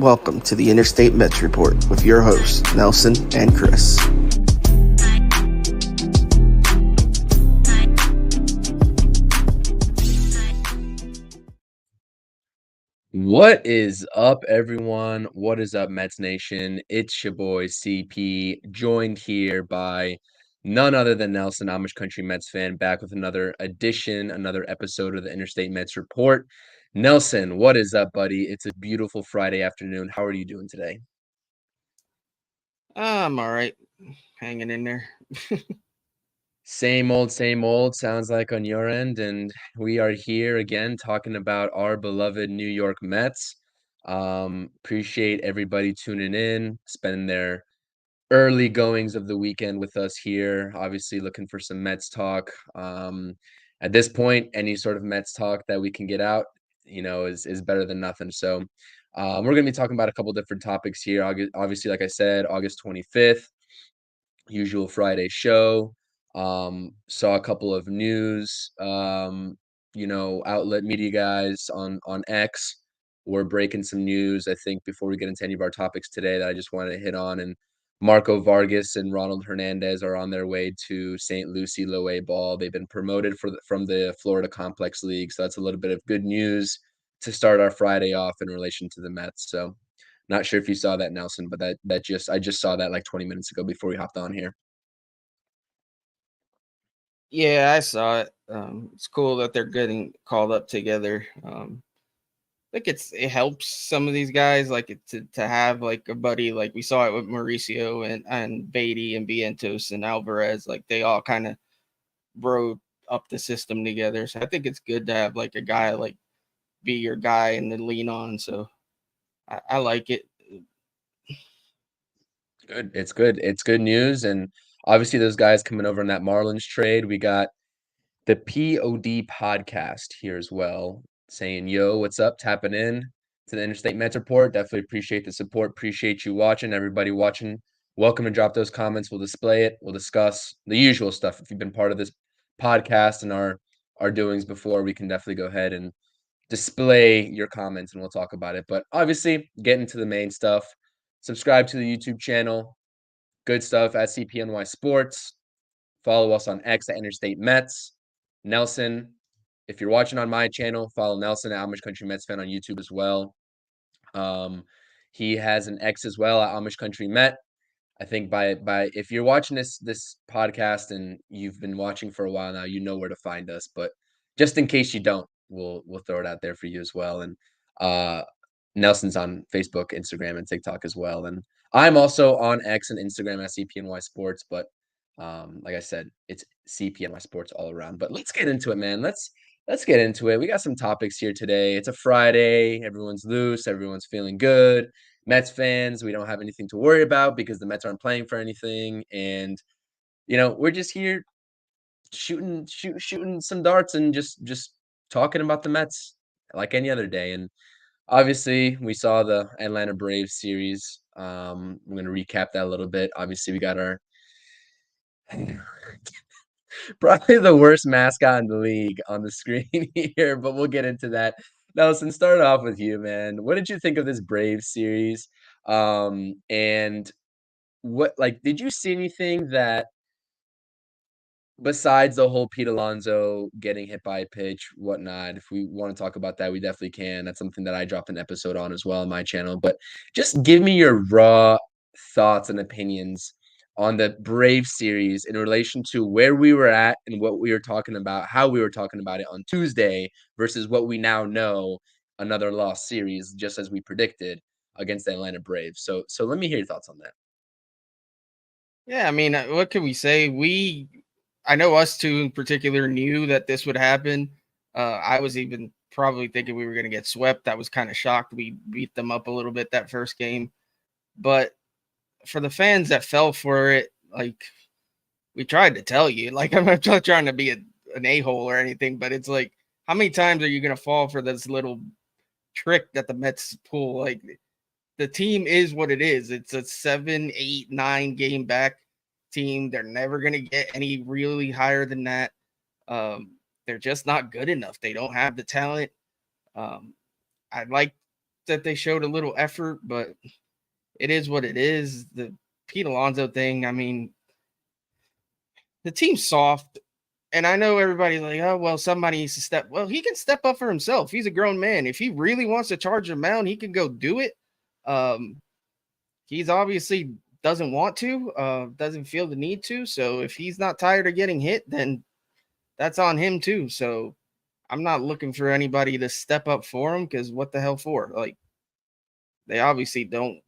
Welcome to the Interstate Mets Report with your hosts, Nelson and Chris. What is up, everyone? What is up, Mets Nation? It's your boy CP, joined here by none other than Nelson, Amish Country Mets fan, back with another episode of the Interstate Mets Report. Nelson, what is up, buddy? It's a beautiful Friday afternoon. How are you doing today? I'm all right, hanging in there. Same old, same old, sounds like on your end, and we are here again talking about our beloved New York Mets. Appreciate everybody tuning in, spending their early goings of the weekend with us here. Obviously, looking for some Mets talk. At this point, any sort of Mets talk that we can get out, is better than nothing. So, we're going to be talking about a couple different topics here. Obviously, like I said, August 25th, usual Friday show. Saw a couple of news, outlet media guys on X were breaking some news. I think before we get into any of our topics today, that I just wanted to hit on. And Marco Vargas and Ronald Hernandez are on their way to St. Lucie Low A ball. They've been promoted from the Florida Complex League, so that's a little bit of good news to start our Friday off in relation to the Mets. So, not sure if you saw that, Nelson, but I just saw that like 20 minutes ago before we hopped on here. Yeah, I saw it. It's cool that they're getting called up together. I think it helps some of these guys to have like a buddy, like we saw it with Mauricio and Beatty and Vientos and Alvarez. Like they all kind of rode up the system together. So I think it's good to have like a guy like be your guy and then lean on. So I like it. Good. It's good. It's good news. And obviously those guys coming over in that Marlins trade. We got the POD podcast here as well, saying, yo, what's up? Tapping in to the Interstate Mets Report. Definitely appreciate the support. Appreciate you watching. Everybody watching, welcome to drop those comments. We'll display it. We'll discuss the usual stuff. If you've been part of this podcast and our doings before, we can definitely go ahead and display your comments and we'll talk about it. But obviously, getting to the main stuff. Subscribe to the YouTube channel. Good stuff at CPNY Sports. Follow us on X at Interstate Mets. Nelson, if you're watching on my channel, follow Nelson at Amish Country Mets fan on YouTube as well. He has an X as well at Amish Country Met. I think by if you're watching this podcast and you've been watching for a while now, you know where to find us. But just in case you don't, we'll throw it out there for you as well. And Nelson's on Facebook, Instagram, and TikTok as well. And I'm also on X and Instagram at CPNY Sports. But like I said, it's CPNY Sports all around. But let's get into it, man. Let's get into it. We got some topics here today. It's a Friday. Everyone's loose. Everyone's feeling good. Mets fans, we don't have anything to worry about because the Mets aren't playing for anything. And, we're just here shooting some darts and just talking about the Mets like any other day. And obviously, we saw the Atlanta Braves series. I'm going to recap that a little bit. Obviously, we got our probably the worst mascot in the league on the screen here, but we'll get into that. Nelson, start off with you, man. What did you think of this Braves series? And did you see anything that besides the whole Pete Alonso getting hit by a pitch, whatnot? If we want to talk about that, we definitely can. That's something that I dropped an episode on as well on my channel. But just give me your raw thoughts and opinions on the Brave series in relation to where we were at and what we were talking about, how we were talking about it on Tuesday versus what we now know, another lost series, just as we predicted against the Atlanta Braves. So let me hear your thoughts on that. Yeah, I mean, what can we say? I know us two in particular knew that this would happen. I was even probably thinking we were going to get swept. I was kind of shocked. We beat them up a little bit that first game. But for the fans that fell for it, like we tried to tell you, like I'm not trying to be an a-hole or anything, but it's like, how many times are you going to fall for this little trick that the Mets pull? Like the team is what it is. It's a 7, 8, 9 game back team. They're never going to get any really higher than that. They're just not good enough. They don't have the talent. I like that they showed a little effort, but it is what it is. The Pete Alonso thing, I mean, the team's soft. And I know everybody's like, oh, well, somebody needs to step. Well, he can step up for himself. He's a grown man. If he really wants to charge a mound, he can go do it. He's obviously doesn't want to, doesn't feel the need to. So if he's not tired of getting hit, then that's on him too. So I'm not looking for anybody to step up for him because what the hell for? Like, they obviously don't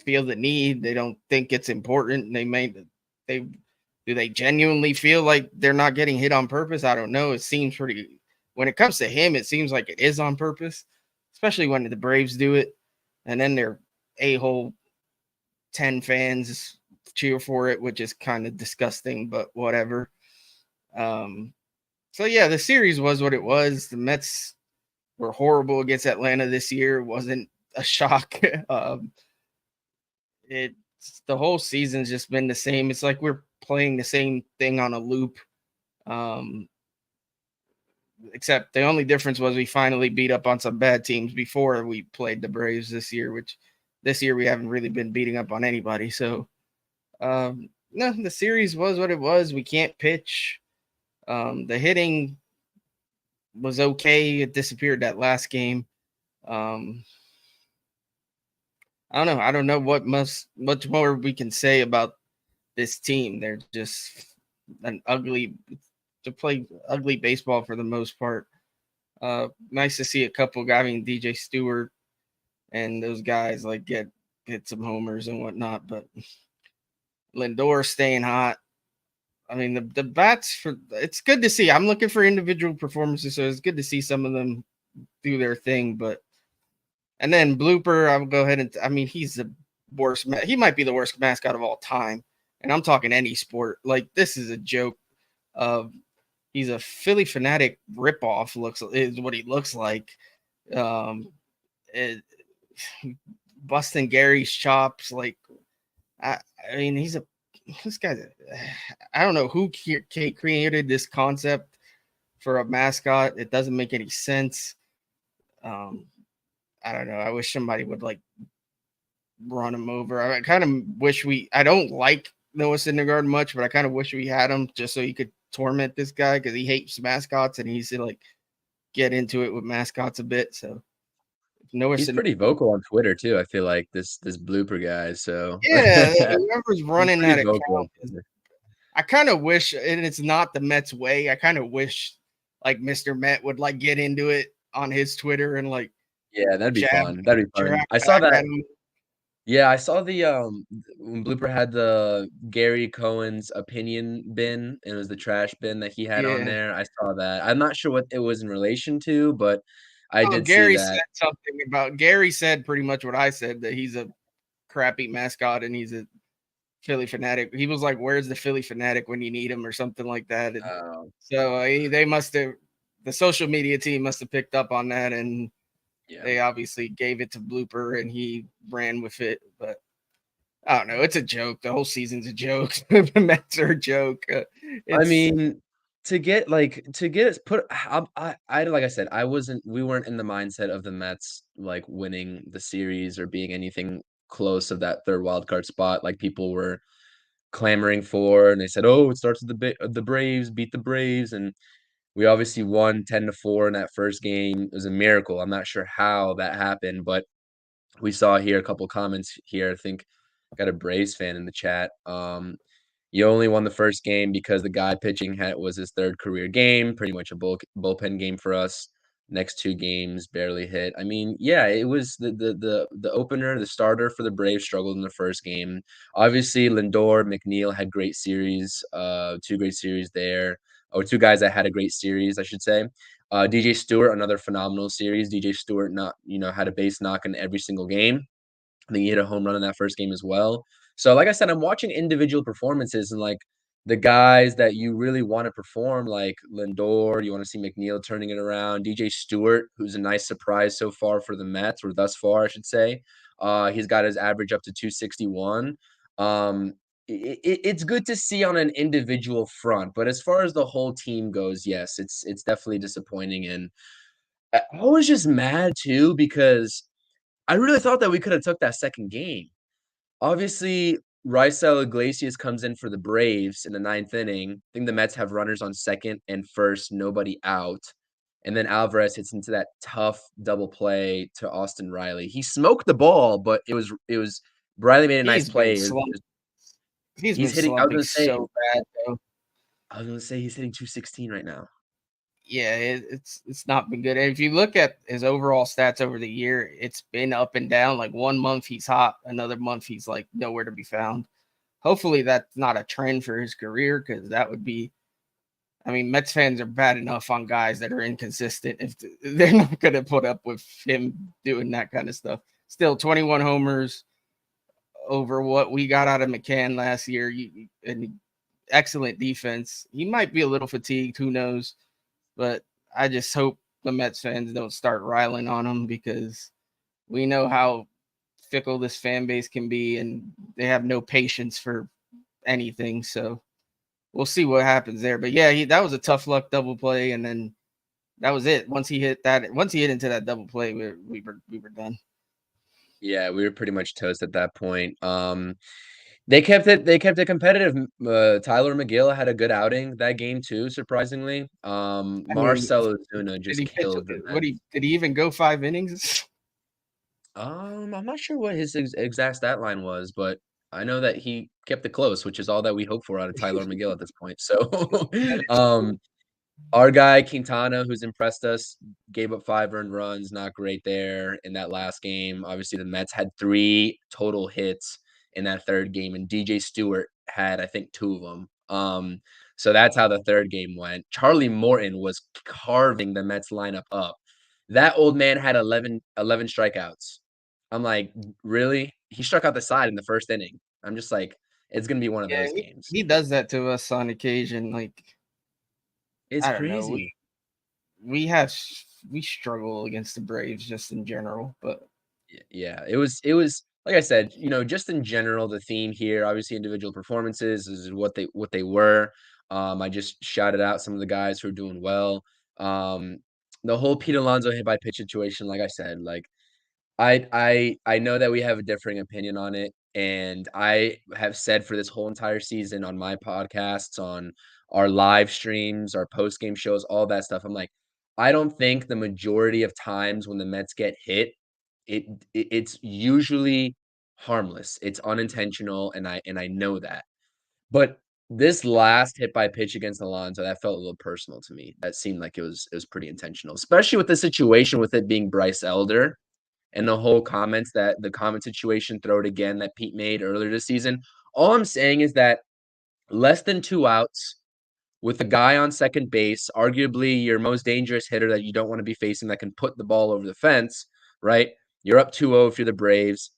feel the need. They don't think it's important. They do they genuinely feel like they're not getting hit on purpose? I don't know. It seems pretty, when it comes to him, it seems like it is on purpose, especially when the Braves do it. And then their a-hole 10 fans cheer for it, which is kind of disgusting, but whatever. So yeah, the series was what it was. The Mets were horrible against Atlanta this year. It wasn't a shock. The whole season's just been the same. It's like we're playing the same thing on a loop. Except the only difference was we finally beat up on some bad teams before we played the Braves this year, which this year we haven't really been beating up on anybody. So, no, the series was what it was. We can't pitch. The hitting was okay. It disappeared that last game. I don't know. I don't know what much more we can say about this team. They're just to play ugly baseball for the most part. Nice to see a couple guys, I mean, DJ Stewart and those guys like get some homers and whatnot, but Lindor staying hot. I mean, the bats it's good to see. I'm looking for individual performances, so it's good to see some of them do their thing. And then Blooper, I'll go ahead and I mean, he's the worst. He might be the worst mascot of all time, and I'm talking any sport. Like, this is a joke. He's a Philly fanatic ripoff. Is what he looks like. Busting Gary's chops. Like, I mean, this guy's. I don't know who created this concept for a mascot. It doesn't make any sense. I don't know. I wish somebody would like run him over. I kind of wish I don't like Noah Syndergaard much, but I kind of wish we had him just so he could torment this guy because he hates mascots and he's to like get into it with mascots a bit. So he's pretty vocal on Twitter too. I feel like this Blooper guy. So yeah, whoever's running that account, I kind of wish, and it's not the Mets way. I kind of wish like Mr. Met would like get into it on his Twitter and like. Yeah, that'd be fun. That'd be fun. I saw that. Yeah, I saw the when Blooper had the Gary Cohen's opinion bin, and it was the trash bin that he had on there. I saw that. I'm not sure what it was in relation to, but I did Gary see that. Said something about Gary said pretty much what I said, that he's a crappy mascot and he's a Philly fanatic. He was like, "Where's the Philly fanatic when you need him?" or something like that. And so they must have, the social media team must have picked up on that, and they obviously gave it to Blooper and he ran with it. But I don't know. It's a joke. The whole season's a joke. The Mets are a joke. I mean, to get it put, I like I said, we weren't in the mindset of the Mets like winning the series or being anything close of that third wild card spot like people were clamoring for, and they said, "Oh, it starts with the Braves, beat the Braves," and we obviously won 10-4 in that first game. It was a miracle. I'm not sure how that happened, but we saw here a couple comments here. I think got a Braves fan in the chat. You only won the first game because the guy pitching was his third career game, pretty much a bullpen game for us. Next two games barely hit. I mean, yeah, it was the opener, the starter for the Braves struggled in the first game. Obviously, Lindor, McNeil had great series, two great series there. Or two guys that had a great series, I should say. DJ Stewart, another phenomenal series. DJ Stewart had a base knock in every single game. I think he hit a home run in that first game as well. So, like I said, I'm watching individual performances and like the guys that you really want to perform, like Lindor, you want to see McNeil turning it around. DJ Stewart, who's a nice surprise so far for the Mets, or thus far, I should say. He's got his average up to 261. It's good to see on an individual front, but as far as the whole team goes, yes, it's definitely disappointing. And I was just mad too because I really thought that we could have took that second game. Obviously, Raisel Iglesias comes in for the Braves in the 9th inning. I think the Mets have runners on second and first, nobody out. And then Alvarez hits into that tough double play to Austin Riley. He smoked the ball, but it was Riley made a nice He's been play. slumping. He's been He's hitting. I was slumping gonna say. so bad, though. I was gonna say he's hitting 216 right now. Yeah, it's not been good. And if you look at his overall stats over the year, it's been up and down. Like one month he's hot, another month he's like nowhere to be found. Hopefully that's not a trend for his career, because that would be. I mean, Mets fans are bad enough on guys that are inconsistent. If they're not going to put up with him doing that kind of stuff. Still, 21 homers over what we got out of McCann last year. And excellent defense. He might be a little fatigued. Who knows? But I just hope the Mets fans don't start riling on him, because we know how fickle this fan base can be, and they have no patience for anything. So we'll see what happens there. But yeah, that was a tough luck double play, and then that was it. Once he hit into that double play, we were done. Yeah, we were pretty much toast at that point. They kept it competitive. Tyler McGill had a good outing that game too, surprisingly. Marcell Ozuna just killed the Mets. Did he even go 5 innings? I'm not sure what his exact stat line was, but I know that he kept it close, which is all that we hope for out of Tyler McGill at this point. So, our guy Quintana, who's impressed us, gave up 5 earned runs. Not great there in that last game. Obviously, the Mets had 3 total hits in that third game, and DJ Stewart had, I think, 2 of them. So that's how the third game went. Charlie Morton was carving the Mets lineup up. That old man had 11 strikeouts. I'm like, really? He struck out the side in the first inning. I'm just like, it's gonna be one of those games. He does that to us on occasion. Like, it's crazy. We struggle against the Braves just in general, but yeah, it was like I said, just in general, the theme here, obviously individual performances is what they were. I just shouted out some of the guys who are doing well. The whole Pete Alonso hit by pitch situation, like I said, like I know that we have a differing opinion on it, and I have said for this whole entire season on my podcasts, on our live streams, our post-game shows, all that stuff. I'm like, I don't think the majority of times when the Mets get hit, it's usually harmless. It's unintentional, and I know that. But this last hit by pitch against Alonso, that felt a little personal to me. That seemed like it was pretty intentional, especially with the situation with it being Bryce Elder. And the whole the comment situation, throw it again, that Pete made earlier this season. All I'm saying is that less than 2 outs with a guy on second base, arguably your most dangerous hitter that you don't want to be facing that can put the ball over the fence, right? You're up 2-0 if you're the Braves.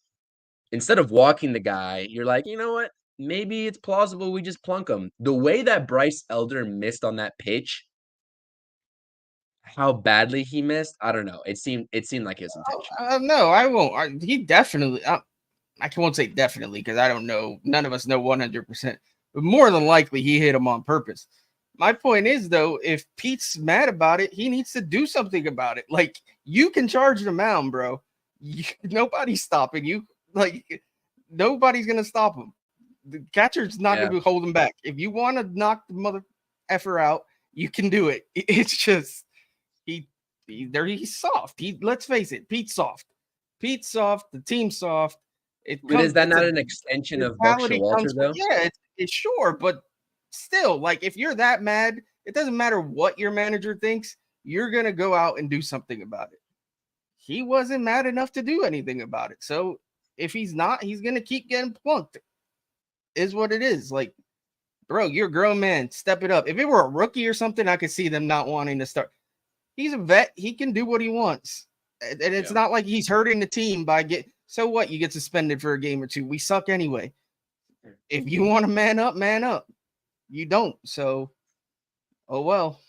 Instead of walking the guy, you're like, you know what? Maybe it's plausible we just plunk him. The way that Bryce Elder missed on that pitch, how badly he missed, I don't know. It seemed like his intention. No, I won't. He definitely. I won't say definitely, because I don't know. None of us know 100%. But more than likely, he hit him on purpose. My point is, though, if Pete's mad about it, he needs to do something about it. Like, you can charge the mound, bro. Nobody's stopping you. Like, nobody's gonna stop him. The catcher's not gonna hold him back. If you want to knock the mother effer out, you can do it. It's just he's soft. Let's face it, Pete's soft. Pete's soft. The team's soft. Is that not an extension of Buck Showalter, though? Yeah, it's sure, but still, like, if you're that mad, it doesn't matter what your manager thinks. You're gonna go out and do something about it. He wasn't mad enough to do anything about it. So if he's not, he's gonna keep getting plunked. Is what it is. Like, bro, you're a grown man. Step it up. If it were a rookie or something, I could see them not wanting to start. He's a vet. He can do what he wants. And it's not like he's hurting the team by so what? You get suspended for a game or 2. We suck anyway. If you want to man up, man up. You don't. So, oh well.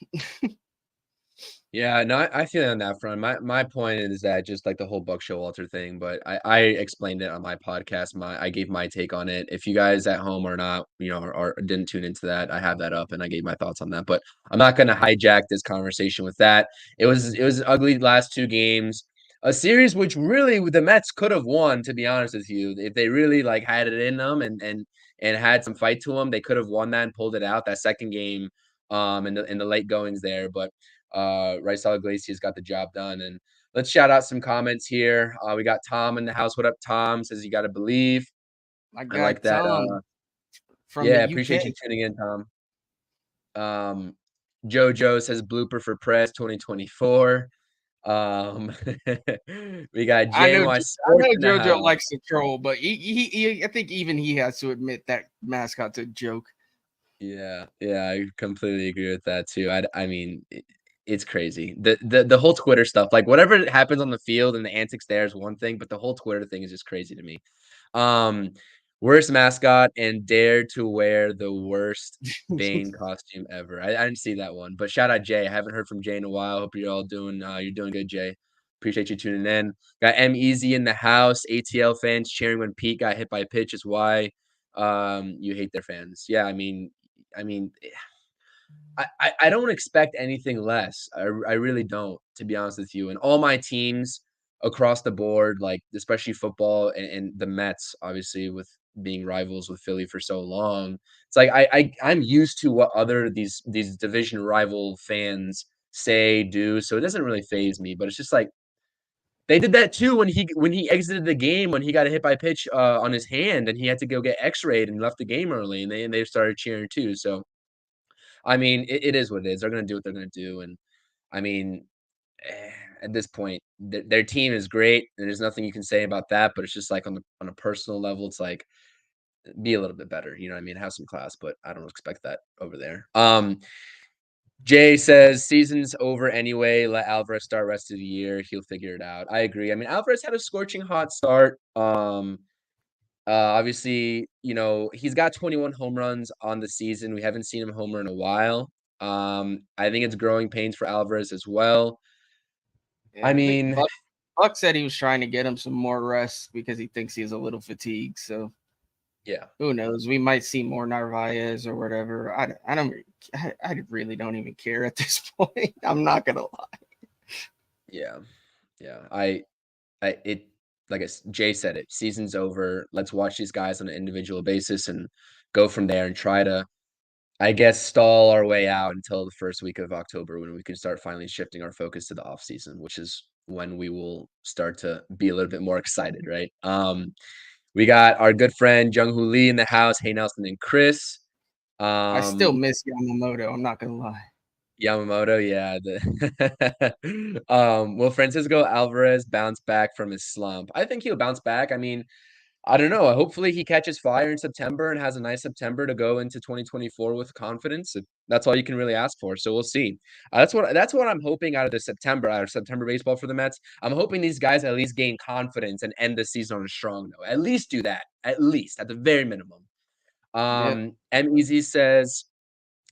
Yeah, no, I feel on that front. My point is that just like the whole Buck Showalter thing, but I explained it on my podcast. I gave my take on it. If you guys at home are not, or didn't tune into that, I have that up and I gave my thoughts on that. But I'm not going to hijack this conversation with that. It was ugly last 2 games. a series which really the Mets could have won, to be honest with you. If they really like had it in them and had some fight to them, they could have won that and pulled it out. That second game in the late goings there, but Raisel Iglesias got the job done. And let's shout out some comments here. We got Tom in the house. What up, Tom? Says you got to believe. My I guy like that. Tom from Yeah, the appreciate you UK. tuning in, Tom. JoJo says blooper for press 2024. We got I Sports know in the JoJo house. likes to troll, but I think even he has to admit that mascot's a joke. Yeah, I completely agree with that too. I mean, it's crazy. The whole Twitter stuff, like whatever happens on the field and the antics there is one thing, but the whole Twitter thing is just crazy to me. Worst mascot and dare to wear the worst Bane costume ever. I didn't see that one, but shout out Jay. I haven't heard from Jay in a while. Hope you're all doing you're doing good, Jay. Appreciate you tuning in. Got M Easy in the house. ATL fans cheering when Pete got hit by a pitch is why you hate their fans. Yeah, I mean, I don't expect anything less. I really don't, to be honest with you. And all my teams across the board, like especially football and the Mets, obviously with being rivals with Philly for so long, it's like I'm used to what other these division rival fans say, do. So it doesn't really faze me. But it's just like they did that too when he exited the game when he got a hit by pitch on his hand and he had to go get X-rayed and left the game early and they started cheering too. So I mean, it is what it is. They're gonna do what they're gonna do, and I mean, at this point, their team is great. And there's nothing you can say about that. But it's just like on a personal level, it's like be a little bit better. You know what I mean? Have some class, but I don't expect that over there. Jay says season's over anyway. Let Alvarez start rest of the year. He'll figure it out. I agree. I mean, Alvarez had a scorching hot start. Obviously, you know, he's got 21 home runs on the season. We haven't seen him homer in a while. I think it's growing pains for Alvarez as well. Yeah, I I think mean, Buck said he was trying to get him some more rest because he thinks he's a little fatigued. So yeah, who knows? We might see more Narvaez or whatever. I really don't even care at this point. I'm not gonna lie. yeah. It like Jay said it. Season's over. Let's watch these guys on an individual basis and go from there and try to, I guess, stall our way out until the first week of October when we can start finally shifting our focus to the off season, which is when we will start to be a little bit more excited, right? We got our good friend Jung Hoo Lee in the house. Hey Nelson and Chris. I still miss Yamamoto. I'm not gonna lie. Yamamoto, yeah. Will Francisco Alvarez bounce back from his slump? I think he'll bounce back. I mean, I don't know. Hopefully he catches fire in September and has a nice September to go into 2024 with confidence. That's all you can really ask for. So we'll see. That's what I'm hoping out of September baseball for the Mets. I'm hoping these guys at least gain confidence and end the season on a strong note. At least do that. At least at the very minimum. Yep. MEZ says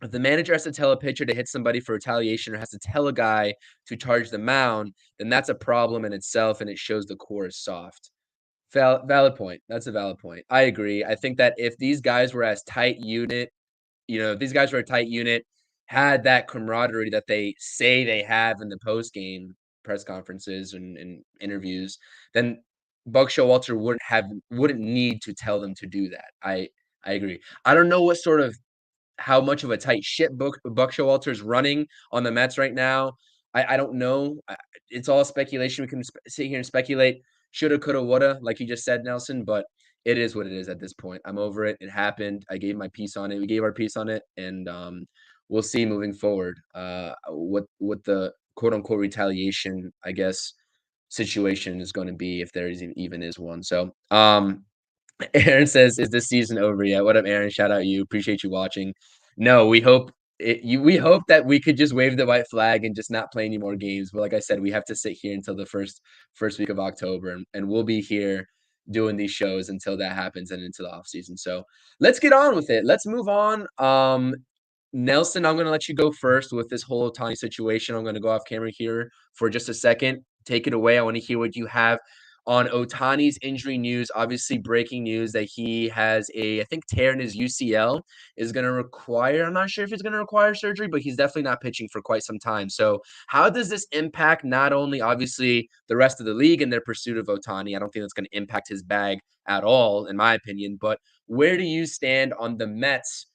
if the manager has to tell a pitcher to hit somebody for retaliation or has to tell a guy to charge the mound, then that's a problem in itself and it shows the core is soft. Valid point. That's a valid point. I agree. I think that if these guys were as tight unit, you know, if these guys were a tight unit, had that camaraderie that they say they have in the post game press conferences and interviews, then Buck Showalter wouldn't need to tell them to do that. I agree. I don't know what sort of how much of a tight ship Buck Showalter's running on the Mets right now. I don't know. It's all speculation. We can sit here and speculate. Shoulda, coulda, woulda, like you just said, Nelson. But it is what it is at this point. I'm over it. It happened. I gave my piece on it. We gave our piece on it, and we'll see moving forward. What the quote unquote retaliation, I guess, situation is going to be if there even is one. So Aaron says, "Is this season over yet?" What up, Aaron? Shout out you. Appreciate you watching. No, we hope we hope that we could just wave the white flag and just not play any more games. But like I said, we have to sit here until the first week of October, and we'll be here doing these shows until that happens and into the off season. So let's get on with it. Let's move on. Nelson, I'm going to let you go first with this whole Ohtani situation. I'm going to go off camera here for just a second. Take it away. I want to hear what you have on Ohtani's injury news. Obviously, breaking news that he has I think, tear in his UCL is going to require, I'm not sure if it's going to require surgery, but he's definitely not pitching for quite some time. So how does this impact not only, obviously, the rest of the league in their pursuit of Ohtani? I don't think that's going to impact his bag at all, in my opinion. But where do you stand on the Mets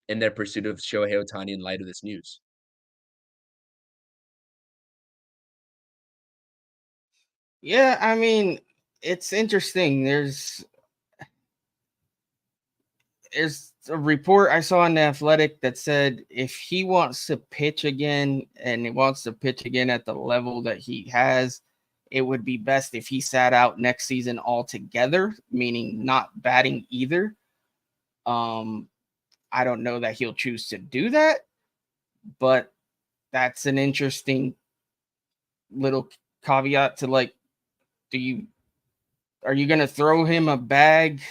in their pursuit of Shohei Ohtani in light of this news? Yeah, I mean, it's interesting. There's a report I saw in the Athletic that said if he wants to pitch again and he wants to pitch again at the level that he has, it would be best if he sat out next season altogether, meaning not batting either. I don't know that he'll choose to do that, but that's an interesting little caveat to, like, are you going to throw him a bag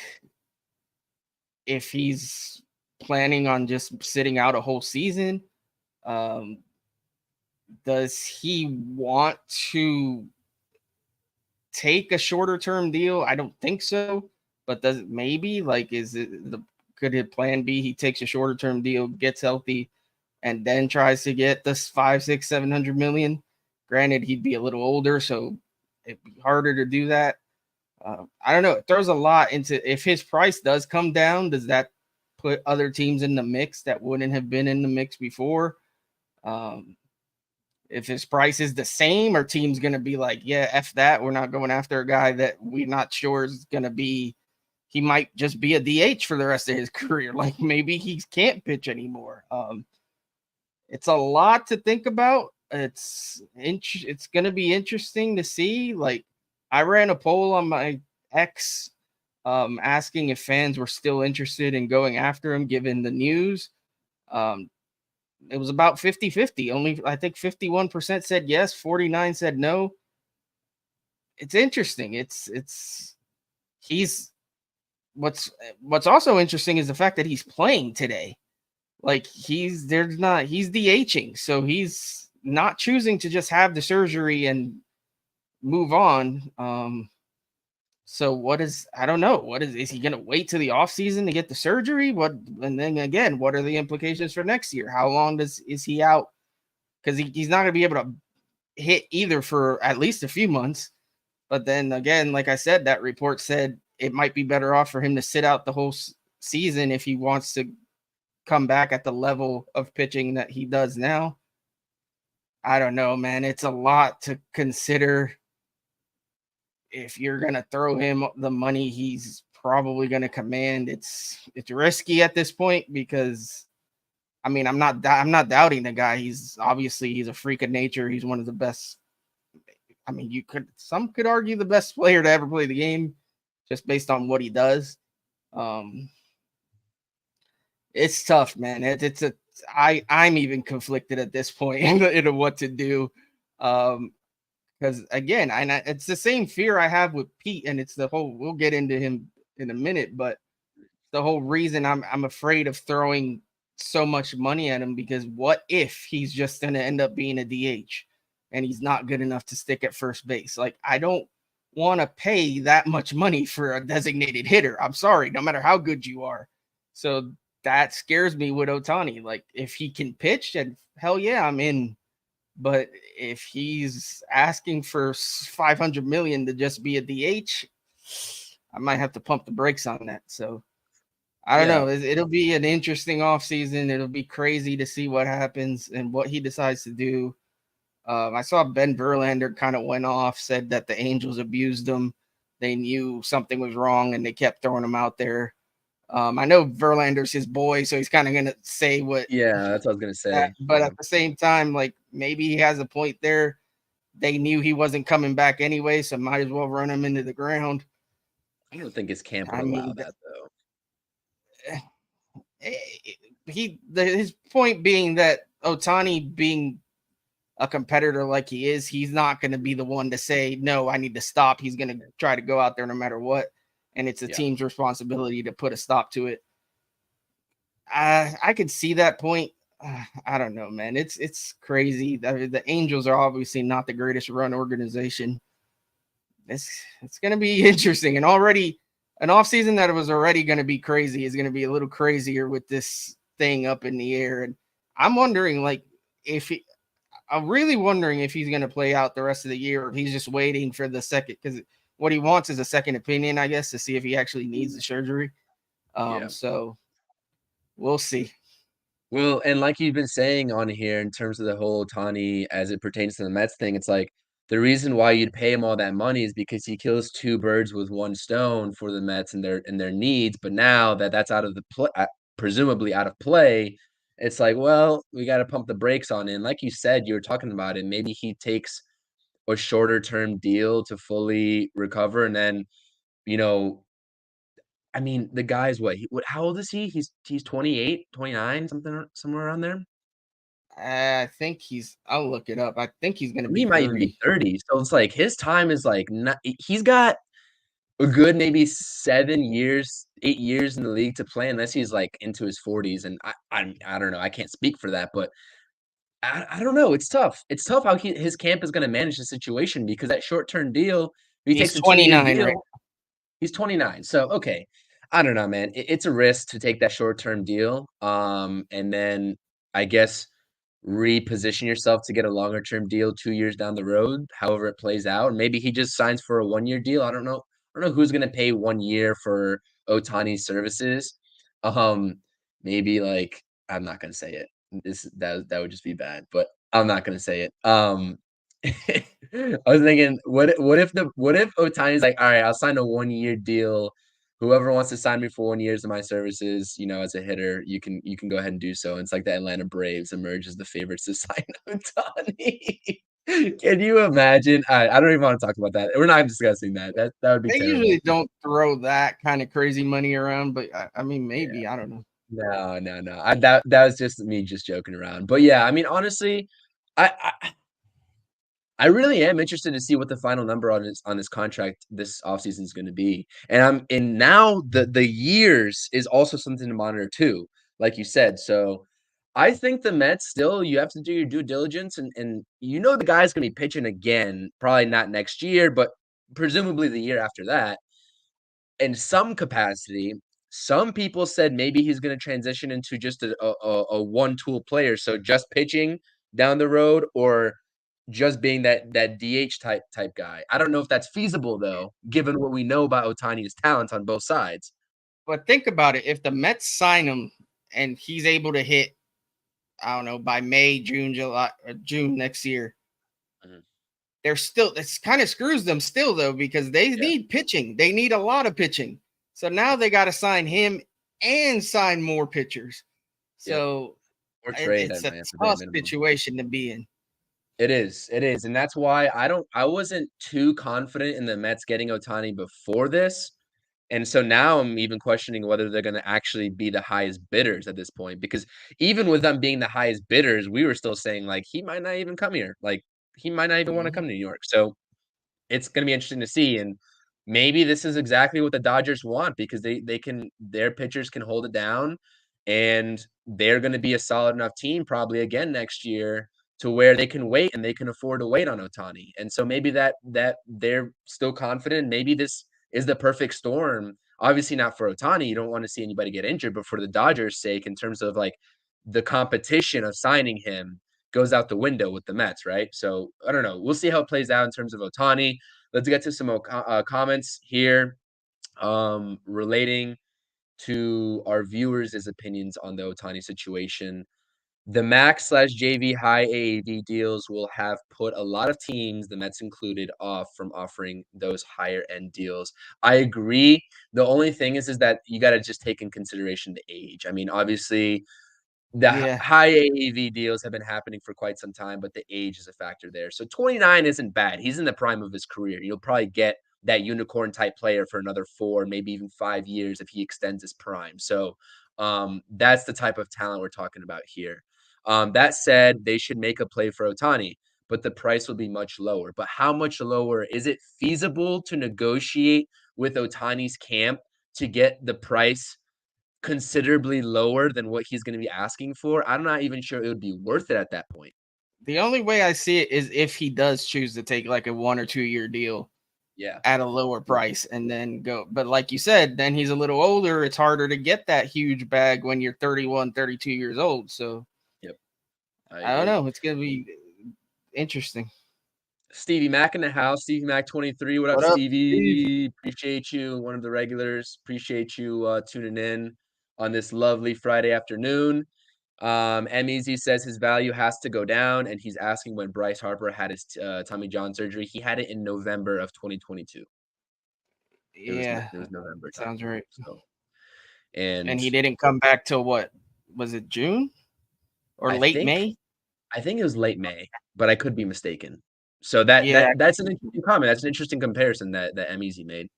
if he's planning on just sitting out a whole season? Does he want to take a shorter term deal? I don't think so, but is it could it plan B? He takes a shorter term deal, gets healthy, and then tries to get this 5, 6, 700 million. Granted, he'd be a little older, so it'd be harder to do that. I don't know. It throws a lot into, if his price does come down, does that put other teams in the mix that wouldn't have been in the mix before? If his price is the same, are teams going to be like, yeah, F that. We're not going after a guy that we're not sure is going to be, he might just be a DH for the rest of his career. Like, maybe he can't pitch anymore. It's a lot to think about. It's going to be interesting to see. Like, I ran a poll on my X asking if fans were still interested in going after him given the news. It was about 50-50. Only, I think 51% said yes, 49 said no. It's interesting. What's also interesting is the fact that he's playing today. Like, he's DHing, so he's not choosing to just have the surgery and move on. So I don't know. Is he going to wait to the off season to get the surgery? And then again, what are the implications for next year? How long is he out? Because he's not going to be able to hit either for at least a few months. But then again, like I said, that report said it might be better off for him to sit out the whole season if he wants to come back at the level of pitching that he does now. I don't know, man. It's a lot to consider. If you're going to throw him the money he's probably going to command, it's risky at this point, because I mean, I'm not doubting the guy. He's a freak of nature. He's one of the best. I mean, some could argue the best player to ever play the game just based on what he does. It's tough, man. I'm even conflicted at this point into what to do. Because again, it's the same fear I have with Pete, and it's we'll get into him in a minute, but the whole reason I'm afraid of throwing so much money at him, because what if he's just going to end up being a DH and he's not good enough to stick at first base? Like, I don't want to pay that much money for a designated hitter. I'm sorry, no matter how good you are. So that scares me with Ohtani. Like, if he can pitch, and hell yeah, I'm in. But if he's asking for 500 million to just be a DH, I might have to pump the brakes on that. So I don't know. It'll be an interesting offseason. It'll be crazy to see what happens and what he decides to do. I saw Ben Verlander kind of went off, said that the Angels abused him. They knew something was wrong and they kept throwing him out there. I know Verlander's his boy, so he's kind of going to say what. Yeah, that's what I was going to say. But at the same time, like, maybe he has a point there. They knew he wasn't coming back anyway, so might as well run him into the ground. I don't think his camp would allow that, though. His point being that Ohtani, being a competitor like he is, he's not going to be the one to say, no, I need to stop. He's going to try to go out there no matter what. And it's a team's responsibility to put a stop to it. I could see that point. I don't know, man. It's crazy. The Angels are obviously not the greatest run organization. it's going to be interesting. And already an offseason that was already going to be crazy is going to be a little crazier with this thing up in the air. And I'm wondering, like, I'm really wondering if he's going to play out the rest of the year, or if he's just waiting for the second, because what he wants is a second opinion, I guess, to see if he actually needs the surgery. So we'll see. Well, and like you've been saying on here in terms of the whole Ohtani as it pertains to the Mets thing, it's like the reason why you'd pay him all that money is because he kills two birds with one stone for the Mets and their needs. But now that that's out of the presumably out of play, it's like, well, we got to pump the brakes on it. And like you said, you were talking about it. Maybe he takes a shorter term deal to fully recover, and then, you know, I mean, the guy's how old is he? He's 28, 29, somewhere around there. I think I'll look it up. I think he's going to be He might even 30. be 30. So it's like his time is like he's got a good maybe 7 years, 8 years in the league to play, unless he's like into his 40s. And I don't know. I can't speak for that, but I don't know. It's tough. It's tough how his camp is going to manage the situation, because that short-term deal, if he He's takes a 2-year 29, deal, right? he's 29. So, okay. I don't know, man. It's a risk to take that short-term deal. And then I guess reposition yourself to get a longer-term deal 2 years down the road, however it plays out. Maybe he just signs for a 1-year deal. I don't know. I don't know who's going to pay 1 year for Ohtani's services. Maybe like, I'm not going to say it. That would just be bad, but I'm not going to say it. I was thinking, what if Ohtani's like, all right, I'll sign a 1-year deal. Whoever wants to sign me for 1 year of my services, as a hitter, you can go ahead and do so. And it's like the Atlanta Braves emerge as the favorites to sign Ohtani. Can you imagine? I don't even want to talk about that. We're not discussing that. That would be They terrible. usually don't throw that kind of crazy money around, but I mean, maybe. Yeah. I don't know. No. That was just me just joking around. But yeah, I mean, honestly, I really am interested to see what the final number on this contract this offseason is going to be. And now the years is also something to monitor too, like you said. So I think the Mets still, you have to do your due diligence, and the guy's going to be pitching again, probably not next year, but presumably the year after that in some capacity. Some people said maybe he's going to transition into just a one-tool player, so just pitching down the road, or just being that DH type guy. I don't know if that's feasible though, given what we know about Ohtani's talents on both sides. But think about it. If the Mets sign him and he's able to hit, I don't know, by May, June, July, or June next year, they're still, it's kind of screws them still though, because they need pitching. They need a lot of pitching. So now they got to sign him and sign more pitchers. So or trade it's a tough situation to be in. It is. And that's why I wasn't too confident in the Mets getting Ohtani before this. And so now I'm even questioning whether they're going to actually be the highest bidders at this point, because even with them being the highest bidders, we were still saying like, he might not even come here. Like, he might not even want to come to New York. So it's going to be interesting to see. And maybe this is exactly what the Dodgers want, because their pitchers can hold it down, and they're going to be a solid enough team probably again next year to where they can wait and they can afford to wait on Ohtani. And so maybe that they're still confident. Maybe this is the perfect storm. Obviously not for Ohtani. You don't want to see anybody get injured, but for the Dodgers' sake, in terms of like the competition of signing him goes out the window with the Mets, right? So I don't know. We'll see how it plays out in terms of Ohtani. Let's get to some comments here relating to our viewers' opinions on the Ohtani situation. The max/JV high AAV deals will have put a lot of teams, the Mets included, off from offering those higher end deals. I agree. The only thing is that you got to just take in consideration the age. I mean, obviously, the high AAV deals have been happening for quite some time, but the age is a factor there. So 29 isn't bad. He's in the prime of his career. You'll probably get that unicorn type player for another 4, maybe even 5 years if he extends his prime. So that's the type of talent we're talking about here. That said, they should make a play for Ohtani, but the price will be much lower. But how much lower? Is it feasible to negotiate with Ohtani's camp to get the price considerably lower than what he's going to be asking for? I'm not even sure it would be worth it at that point. The only way I see it is if he does choose to take like a 1 or 2 year deal. Yeah. at a lower price and then go. But like you said, then he's a little older. It's harder to get that huge bag when you're 31, 32 years old. So Yep. I don't know. It's going to be interesting. Stevie Mac in the house. Stevie Mac 23. What up, What up, Stevie? Steve? Appreciate you. One of the regulars. Appreciate you tuning in on this lovely Friday afternoon. MEZ says his value has to go down, and he's asking when Bryce Harper had his Tommy John surgery. He had it in November of 2022. Yeah, it was November time. sounds right. So, and he didn't come back till what? Was it June or late May? I think it was late May, but I could be mistaken. So that's an interesting comment. That's an interesting comparison that MEZ made.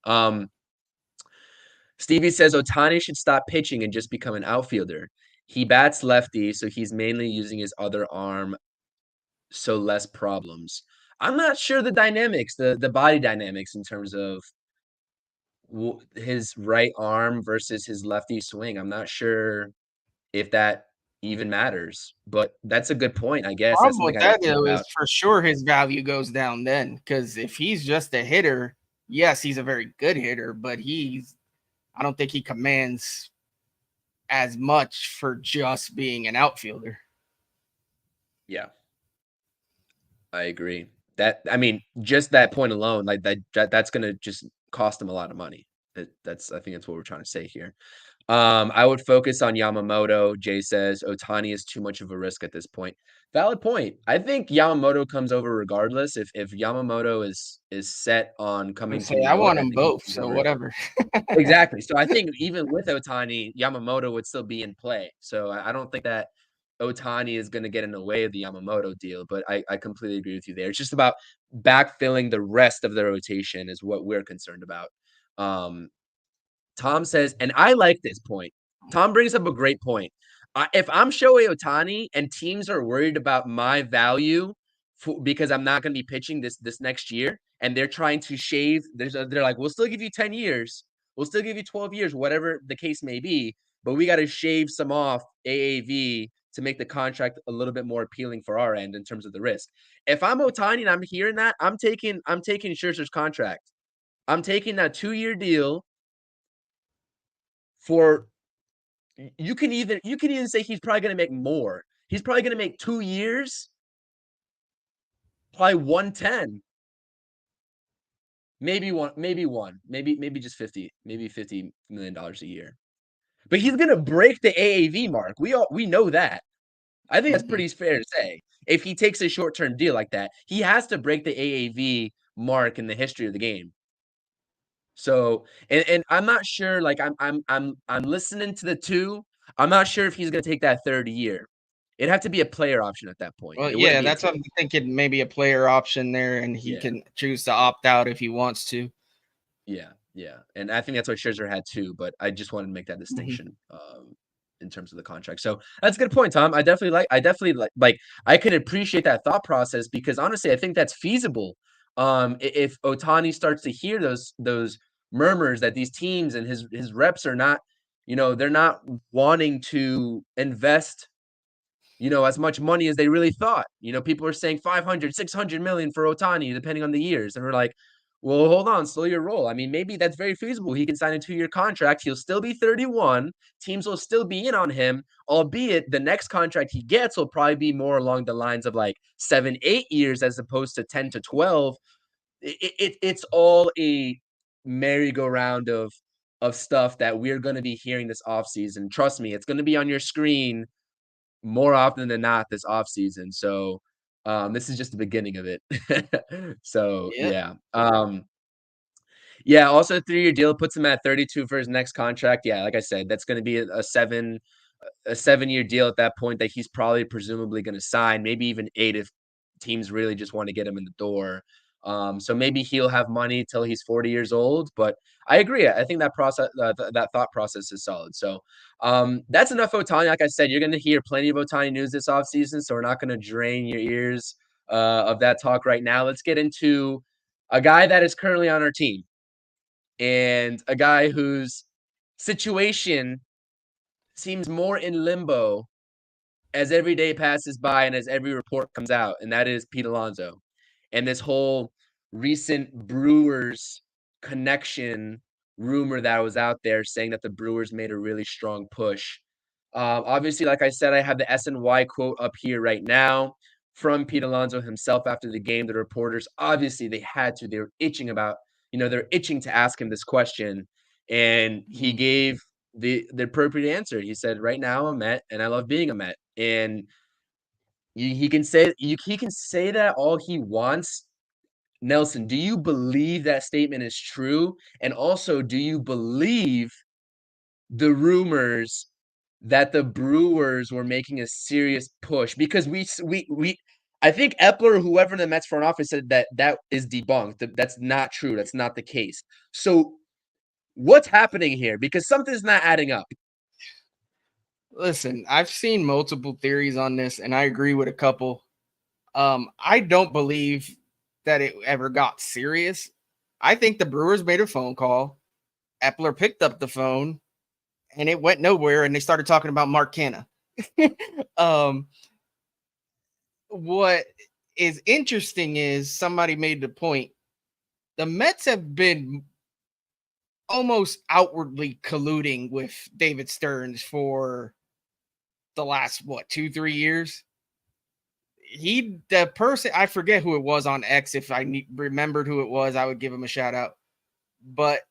Stevie says Ohtani should stop pitching and just become an outfielder. He bats lefty, so he's mainly using his other arm, so less problems. I'm not sure the dynamics, the body dynamics in terms of his right arm versus his lefty swing. I'm not sure if that even matters, but that's a good point, I guess. That's Problem something with I that didn't think though about. is for sure his value goes down then, because if he's just a hitter, yes, he's a very good hitter, but I don't think he commands as much for just being an outfielder. Yeah, I agree. I mean, just that point alone, like that's gonna just cost him a lot of money. I think that's what we're trying to say here. I would focus on Yamamoto. Jay says Ohtani is too much of a risk at this point. Valid point. I think Yamamoto comes over regardless. If Yamamoto is set on coming to New I York, want I them think he both, comes so over. whatever. Exactly. So I think even with Ohtani, Yamamoto would still be in play. So I don't think that Ohtani is going to get in the way of the Yamamoto deal, but I completely agree with you there. It's just about backfilling the rest of the rotation is what we're concerned about. Tom says, and I like this point. Tom brings up a great point. If I'm Shohei Ohtani and teams are worried about my value because I'm not going to be pitching this next year, and they're trying to shave, they're like, we'll still give you 10 years, we'll still give you 12 years, whatever the case may be, but we got to shave some off AAV to make the contract a little bit more appealing for our end in terms of the risk. If I'm Ohtani and I'm hearing that, I'm taking Scherzer's contract. I'm taking that 2-year deal. For you can even say he's probably going to make more. He's probably going to make 2 years, probably 110, maybe just 50, maybe $50 million a year. But he's going to break the AAV mark. We know that. I think that's pretty fair to say. If he takes a short-term deal like that, he has to break the AAV mark in the history of the game. So, and I'm not sure. Like I'm listening to the two. I'm not sure if he's going to take that third year. It'd have to be a player option at that point. Well, yeah, that's what I'm thinking. Maybe a player option there, and he can choose to opt out if he wants to. Yeah, and I think that's what Scherzer had too. But I just wanted to make that distinction in terms of the contract. So that's a good point, Tom. I definitely like. I can appreciate that thought process because honestly, I think that's feasible. If Ohtani starts to hear those murmurs that these teams and his reps are not, they're not wanting to invest, as much money as they really thought. People are saying 500, 600 million for Ohtani, depending on the years. And we're like, well, hold on, slow your roll. I mean, maybe that's very feasible. He can sign a 2-year contract. He'll still be 31. Teams will still be in on him, albeit the next contract he gets will probably be more along the lines of like 7, 8 years as opposed to 10 to 12. It's all a merry-go-round of stuff that we're going to be hearing this offseason. Trust me, it's going to be on your screen more often than not this offseason. So this is just the beginning of it. So yeah. Yeah, also a 3-year deal puts him at 32 for his next contract. Yeah, like I said, that's going to be a 7-year deal at that point that he's probably presumably going to sign, maybe even 8 if teams really just want to get him in the door. So maybe he'll have money till he's 40 years old. But I agree. I think that process, that thought process is solid. So that's enough Ohtani. Like I said, you're going to hear plenty of Ohtani news this offseason, so we're not going to drain your ears of that talk right now. Let's get into a guy that is currently on our team and a guy whose situation seems more in limbo as every day passes by and as every report comes out, and that is Pete Alonso. And this whole recent Brewers connection rumor that was out there saying that the Brewers made a really strong push. Obviously, like I said, I have the SNY quote up here right now from Pete Alonso himself after the game. The reporters, obviously, they had to. They were itching they're itching to ask him this question. And he gave the appropriate answer. He said, right now I'm a Met, and I love being a Met. And he can say that all he wants. Nelson, do you believe that statement is true? And also, do you believe the rumors that the Brewers were making a serious push? Because I think Epler or whoever in the Mets front office said that is debunked. That's not true. That's not the case. So what's happening here? Because something's not adding up. Listen, I've seen multiple theories on this, and I agree with a couple. I don't believe that it ever got serious. I think the Brewers made a phone call. Epler picked up the phone, and it went nowhere, and they started talking about Mark Canha. What is interesting is somebody made the point. The Mets have been almost outwardly colluding with David Stearns for the last 2-3 years. The person, I forget who it was on X. If I remembered who it was, I would give him a shout out. But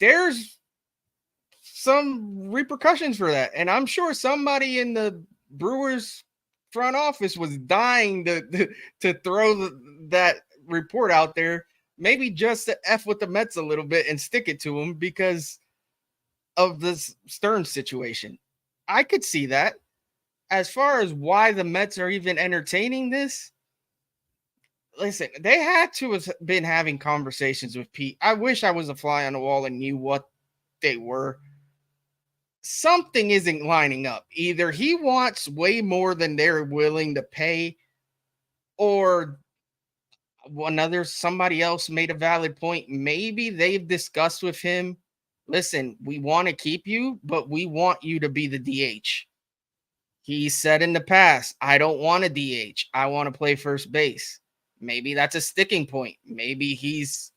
there's some repercussions for that, and I'm sure somebody in the Brewers front office was dying to throw that report out there, maybe just to F with the Mets a little bit and stick it to them because of this Stearns situation. I could see that. As far as why the Mets are even entertaining this, listen, they had to have been having conversations with Pete. I wish I was a fly on the wall and knew what they were. Something isn't lining up. Either he wants way more than they're willing to pay, or somebody else made a valid point. Maybe they've discussed with him, listen, we want to keep you, but we want you to be the DH. He said in the past, I don't want a DH. I want to play first base. Maybe that's a sticking point. Maybe he's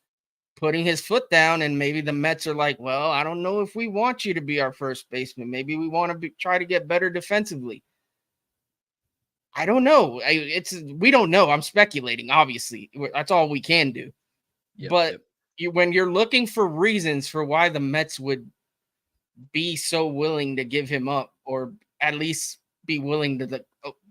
putting his foot down, and maybe the Mets are like, well, I don't know if we want you to be our first baseman. Maybe we want to try to get better defensively. I don't know. We don't know. I'm speculating, obviously. That's all we can do. But when you're looking for reasons for why the Mets would be so willing to give him up, or at least be willing to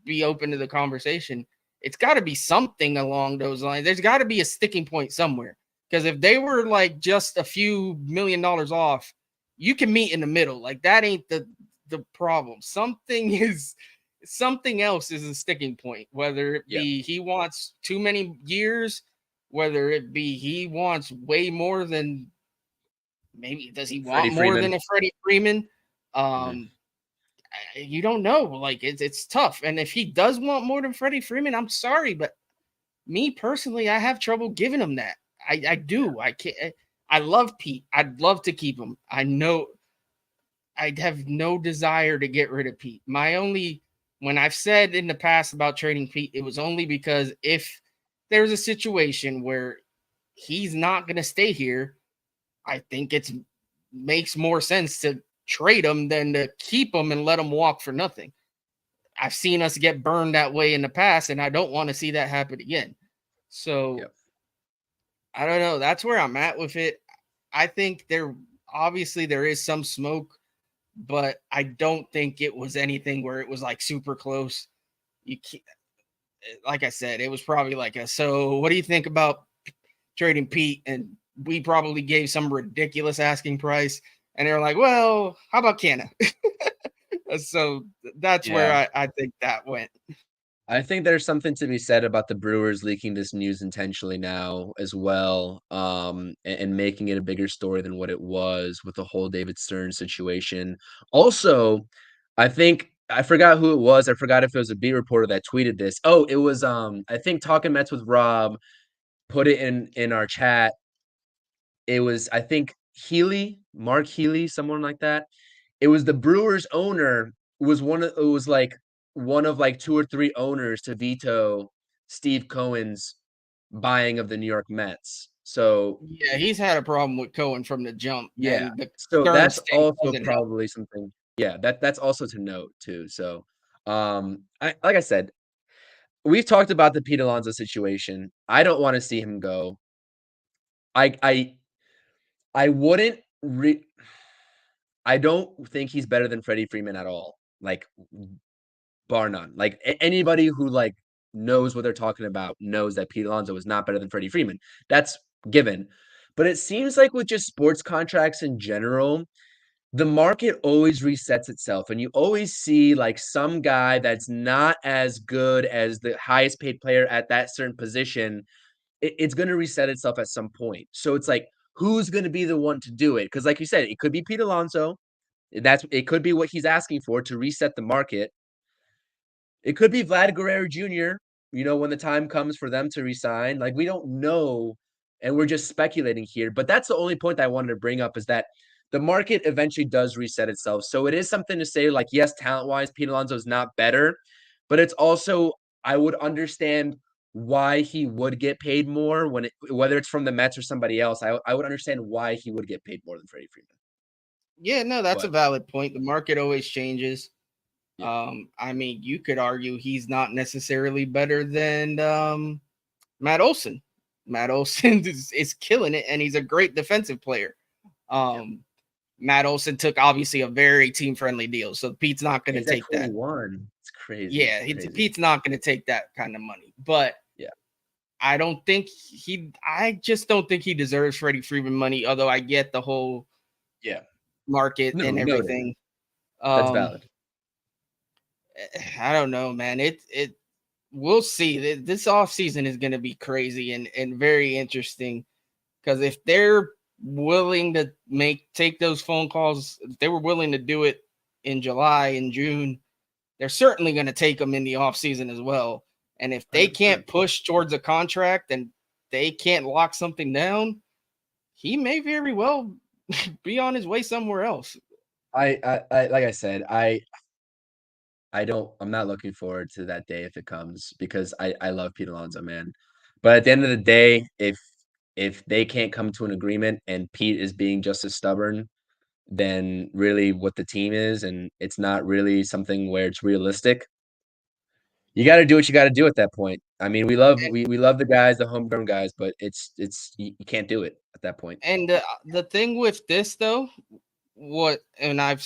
be open to the conversation, it's got to be something along those lines. There's got to be a sticking point somewhere. Because if they were like just a few $1 million off, you can meet in the middle. Like that ain't the problem. Something else is a sticking point. Whether it be he wants too many years, whether it be he wants way more than, maybe does he want more than a Freddie Freeman? You don't know. Like it's tough. And if he does want more than Freddie Freeman, I'm sorry, but me personally, I have trouble giving him that. I do. I can't. I love Pete. I'd love to keep him. I know I'd have no desire to get rid of Pete. When I've said in the past about trading Pete, it was only because if there's a situation where he's not going to stay here, I think it makes more sense to trade him than to keep him and let him walk for nothing. I've seen us get burned that way in the past, and I don't want to see that happen again. So I don't know. That's where I'm at with it. I think there is some smoke, but I don't think it was anything where it was like super close. Like I said, it was probably like so what do you think about trading Pete? And we probably gave some ridiculous asking price, and they were like, well, how about Canha? So that's where I think that went. I think there's something to be said about the Brewers leaking this news intentionally now as well, and making it a bigger story than what it was with the whole David Stern situation. Also, I think I forgot who it was. I forgot if it was a beat reporter that tweeted this. Oh, it was I think Talking Mets with Rob put it in our chat. It was, I think, Mark Healy, someone like that. It was the Brewers owner was one of like 2 or 3 owners to veto Steve Cohen's buying of the New York Mets. So Yeah, he's had a problem with Cohen from the jump. yeah, And the so Stern that's stint also doesn't help. probably something. Yeah, that's also to note too. So, like I said, we've talked about the Pete Alonso situation. I don't want to see him go. I I wouldn't. I don't think he's better than Freddie Freeman at all. Like bar none. Like anybody who like knows what they're talking about knows that Pete Alonso is not better than Freddie Freeman. That's given. But it seems like with just sports contracts in general, the market always resets itself, and you always see like some guy that's not as good as the highest paid player at that certain position. It's going to reset itself at some point. So it's like, who's going to be the one to do it? Because, like you said, it could be Pete Alonso. It could be what he's asking for to reset the market. It could be Vlad Guerrero Jr., when the time comes for them to resign. Like, we don't know, and we're just speculating here. But that's the only point I wanted to bring up is that the market eventually does reset itself. So it is something to say, like, yes, talent-wise, Pete Alonso is not better, but it's also, I would understand why he would get paid more whether it's from the Mets or somebody else. I would understand why he would get paid more than Freddie Freeman. Yeah, no, that's a But valid point. The market always changes. yeah, I mean, you could argue he's not necessarily better than Matt Olson. Matt Olson is killing it, and he's a great defensive player. yeah. Matt Olson took obviously a very team friendly deal, so Pete's not going to He's at take that. 21. It's crazy. Yeah, It's crazy. Pete's not going to take that kind of money. But Yeah. I just don't think he deserves Freddie Freeman money. Although I get the whole Yeah. market No, and noted. everything. That's valid. I don't know, man. We'll see. This offseason is going to be crazy and very interesting because if they're willing to take those phone calls, if they were willing to do it in July and June, they're certainly going to take them in the offseason as well. And if they 100%. can't push towards a contract and they can't lock something down, he may very well be on his way somewhere else. I like I said, I'm not looking forward to that day if it comes because I love Pete Alonso, man. But at the end of the day, if they can't come to an agreement and Pete is being just as stubborn, then really what the team is, and it's not really something where it's realistic. You got to do what you got to do at that point. I mean, we love the guys, the homegrown guys, but it's you can't do it at that point. And the thing with this though, and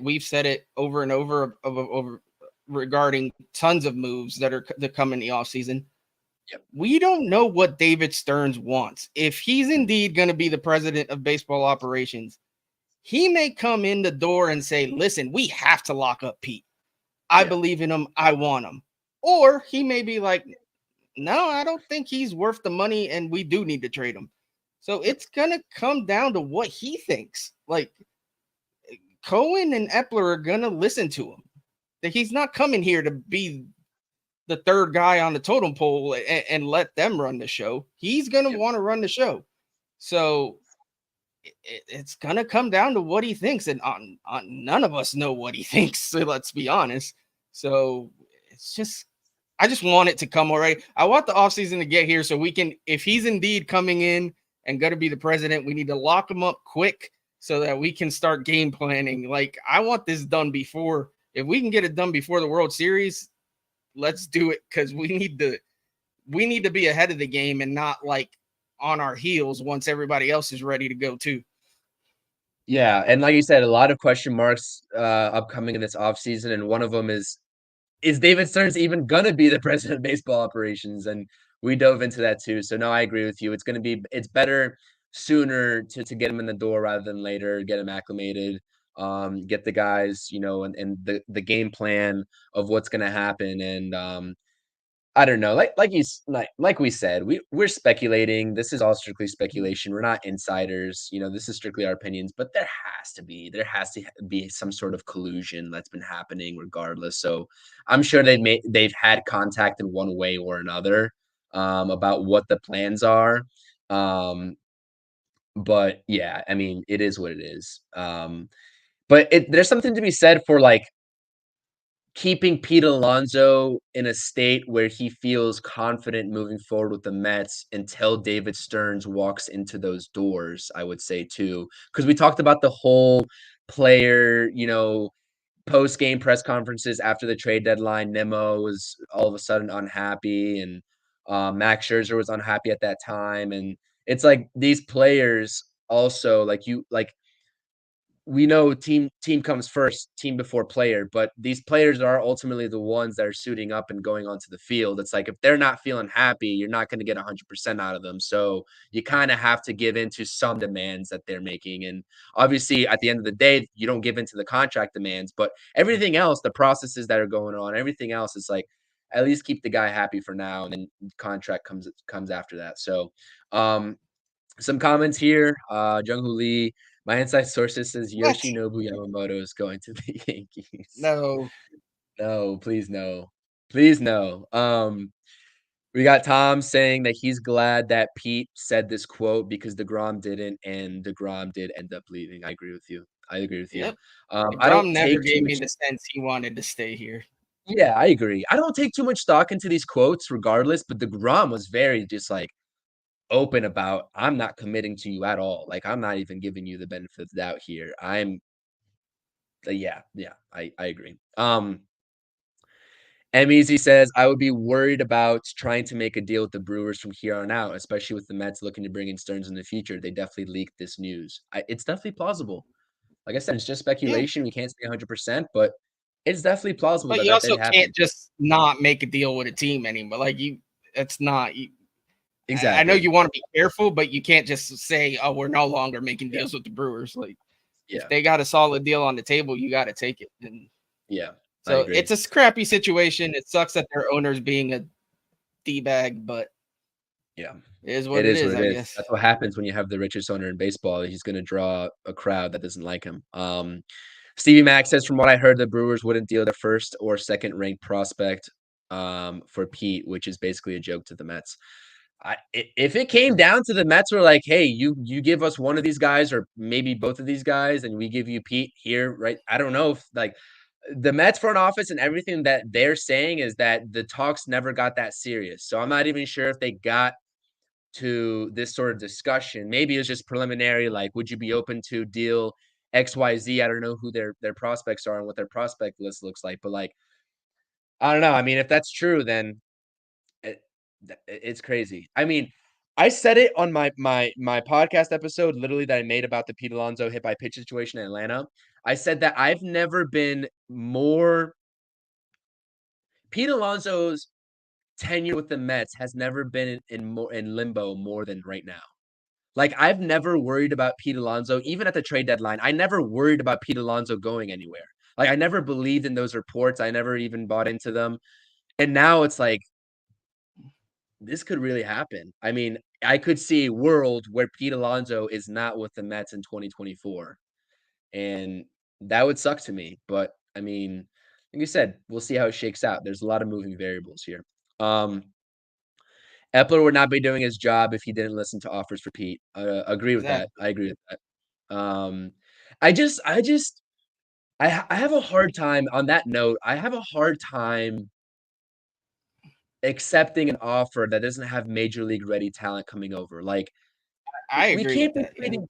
we've said it over and over regarding tons of moves that come in the offseason. Yep. We don't know what David Stearns wants. If he's indeed going to be the president of baseball operations, he may come in the door and say, listen, we have to lock up Pete. I believe in him. I want him. Or he may be like, no, I don't think he's worth the money and we do need to trade him. So it's going to come down to what he thinks. Like Cohen and Epler are going to listen to him. That he's not coming here to be the third guy on the totem pole and let them run the show. He's going to want to run the show. So it's going to come down to what he thinks. And none of us know what he thinks. So let's be honest. So I just want it to come already. I want the offseason to get here so we can, if he's indeed coming in and going to be the president, we need to lock him up quick so that we can start game planning. Like, I want this done before. If we can get it done before the World Series, let's do it because we need to be ahead of the game and not like on our heels once everybody else is ready to go too. Yeah, and like you said, a lot of question marks upcoming in this offseason, and one of them is David Stearns even gonna be the president of baseball operations? And we dove into that too. So no, I agree with you. It's better sooner to get him in the door rather than later, get him acclimated, get the guys, and the game plan of what's gonna happen. And I don't know, like we said, we're speculating. This is all strictly speculation. We're not insiders. This is strictly our opinions. But there has to be some sort of collusion that's been happening, regardless. So I'm sure they've had contact in one way or another about what the plans are. But yeah, I mean, it is what it is. But there's something to be said for like keeping Pete Alonso in a state where he feels confident moving forward with the Mets until David Stearns walks into those doors, I would say too. Because we talked about the whole player, post-game press conferences after the trade deadline. Nemo was all of a sudden unhappy, and Max Scherzer was unhappy at that time. And it's like these players also, we know team comes first, team before player, but these players are ultimately the ones that are suiting up and going onto the field. It's like if they're not feeling happy, you're not going to get 100% out of them. So you kind of have to give into some demands that they're making. And obviously, at the end of the day, you don't give into the contract demands, but everything else, the processes that are going on, everything else is like at least keep the guy happy for now, and then contract comes after that. So, some comments here. Jung-Hoo Lee, my inside sources says What? Yoshinobu Yamamoto is going to the Yankees. No. No, please no. Please no. We got Tom saying that he's glad that Pete said this quote because DeGrom didn't, and DeGrom did end up leaving. I agree with you. Yep. I don't DeGrom never take too gave me much. the sense he wanted to stay here. Yeah, I agree. I don't take too much stock into these quotes regardless, but DeGrom was very just like open about, I'm not committing to you at all. Like, I'm not even giving you the benefit of the doubt here. Yeah, I agree. Easy says, I would be worried about trying to make a deal with the Brewers from here on out, especially with the Mets looking to bring in Stearns in the future. They definitely leaked this news. It's definitely plausible. Like I said, it's just Yeah. speculation. We can't say 100%, but it's definitely plausible But that you that did also happen. can't just not make a deal with a team anymore. Like it's not. Exactly. I know you want to be careful, but you can't just say, "Oh, we're no longer making deals with the Brewers." Like, if they got a solid deal on the table, you got to take it. And yeah, I so agree. it's a crappy situation. It sucks that their owner's being a d-bag, but yeah, it is what it is. I guess that's what happens when you have the richest owner in baseball. He's going to draw a crowd that doesn't like him. Stevie Mack says, from what I heard, the Brewers wouldn't deal the first or second ranked prospect for Pete, which is basically a joke to the Mets. If it came down to the Mets were like, hey, you give us one of these guys or maybe both of these guys, and we give you Pete here, right? I don't know if like the Mets front office and everything that they're saying is that the talks never got that serious. So I'm not even sure if they got to this sort of discussion. Maybe it's just preliminary, like, would you be open to deal XYZ? I don't know who their prospects are and what their prospect list looks like, but like, I don't know. I mean, if that's true, then it's crazy. I mean, I said it on my podcast episode, literally that I made about the Pete Alonso hit by pitch situation in Atlanta. I said that I've never been more. Pete Alonso's tenure with the Mets has never been in limbo more than right now. Like, I've never worried about Pete Alonso, even at the trade deadline. I never worried about Pete Alonso going anywhere. Like, I never believed in those reports. I never even bought into them. And now it's like, this could really happen. I mean, I could see a world where Pete Alonso is not with the Mets in 2024. And that would suck to me. But I mean, like you said, we'll see how it shakes out. There's a lot of moving variables here. Epler would not be doing his job if he didn't listen to offers for Pete. Agree with that. exactly. I agree with that. I have a hard time on that note. I have a hard time accepting an offer that doesn't have major league ready talent coming over. Like, I we agree with can't be that. Yeah. trading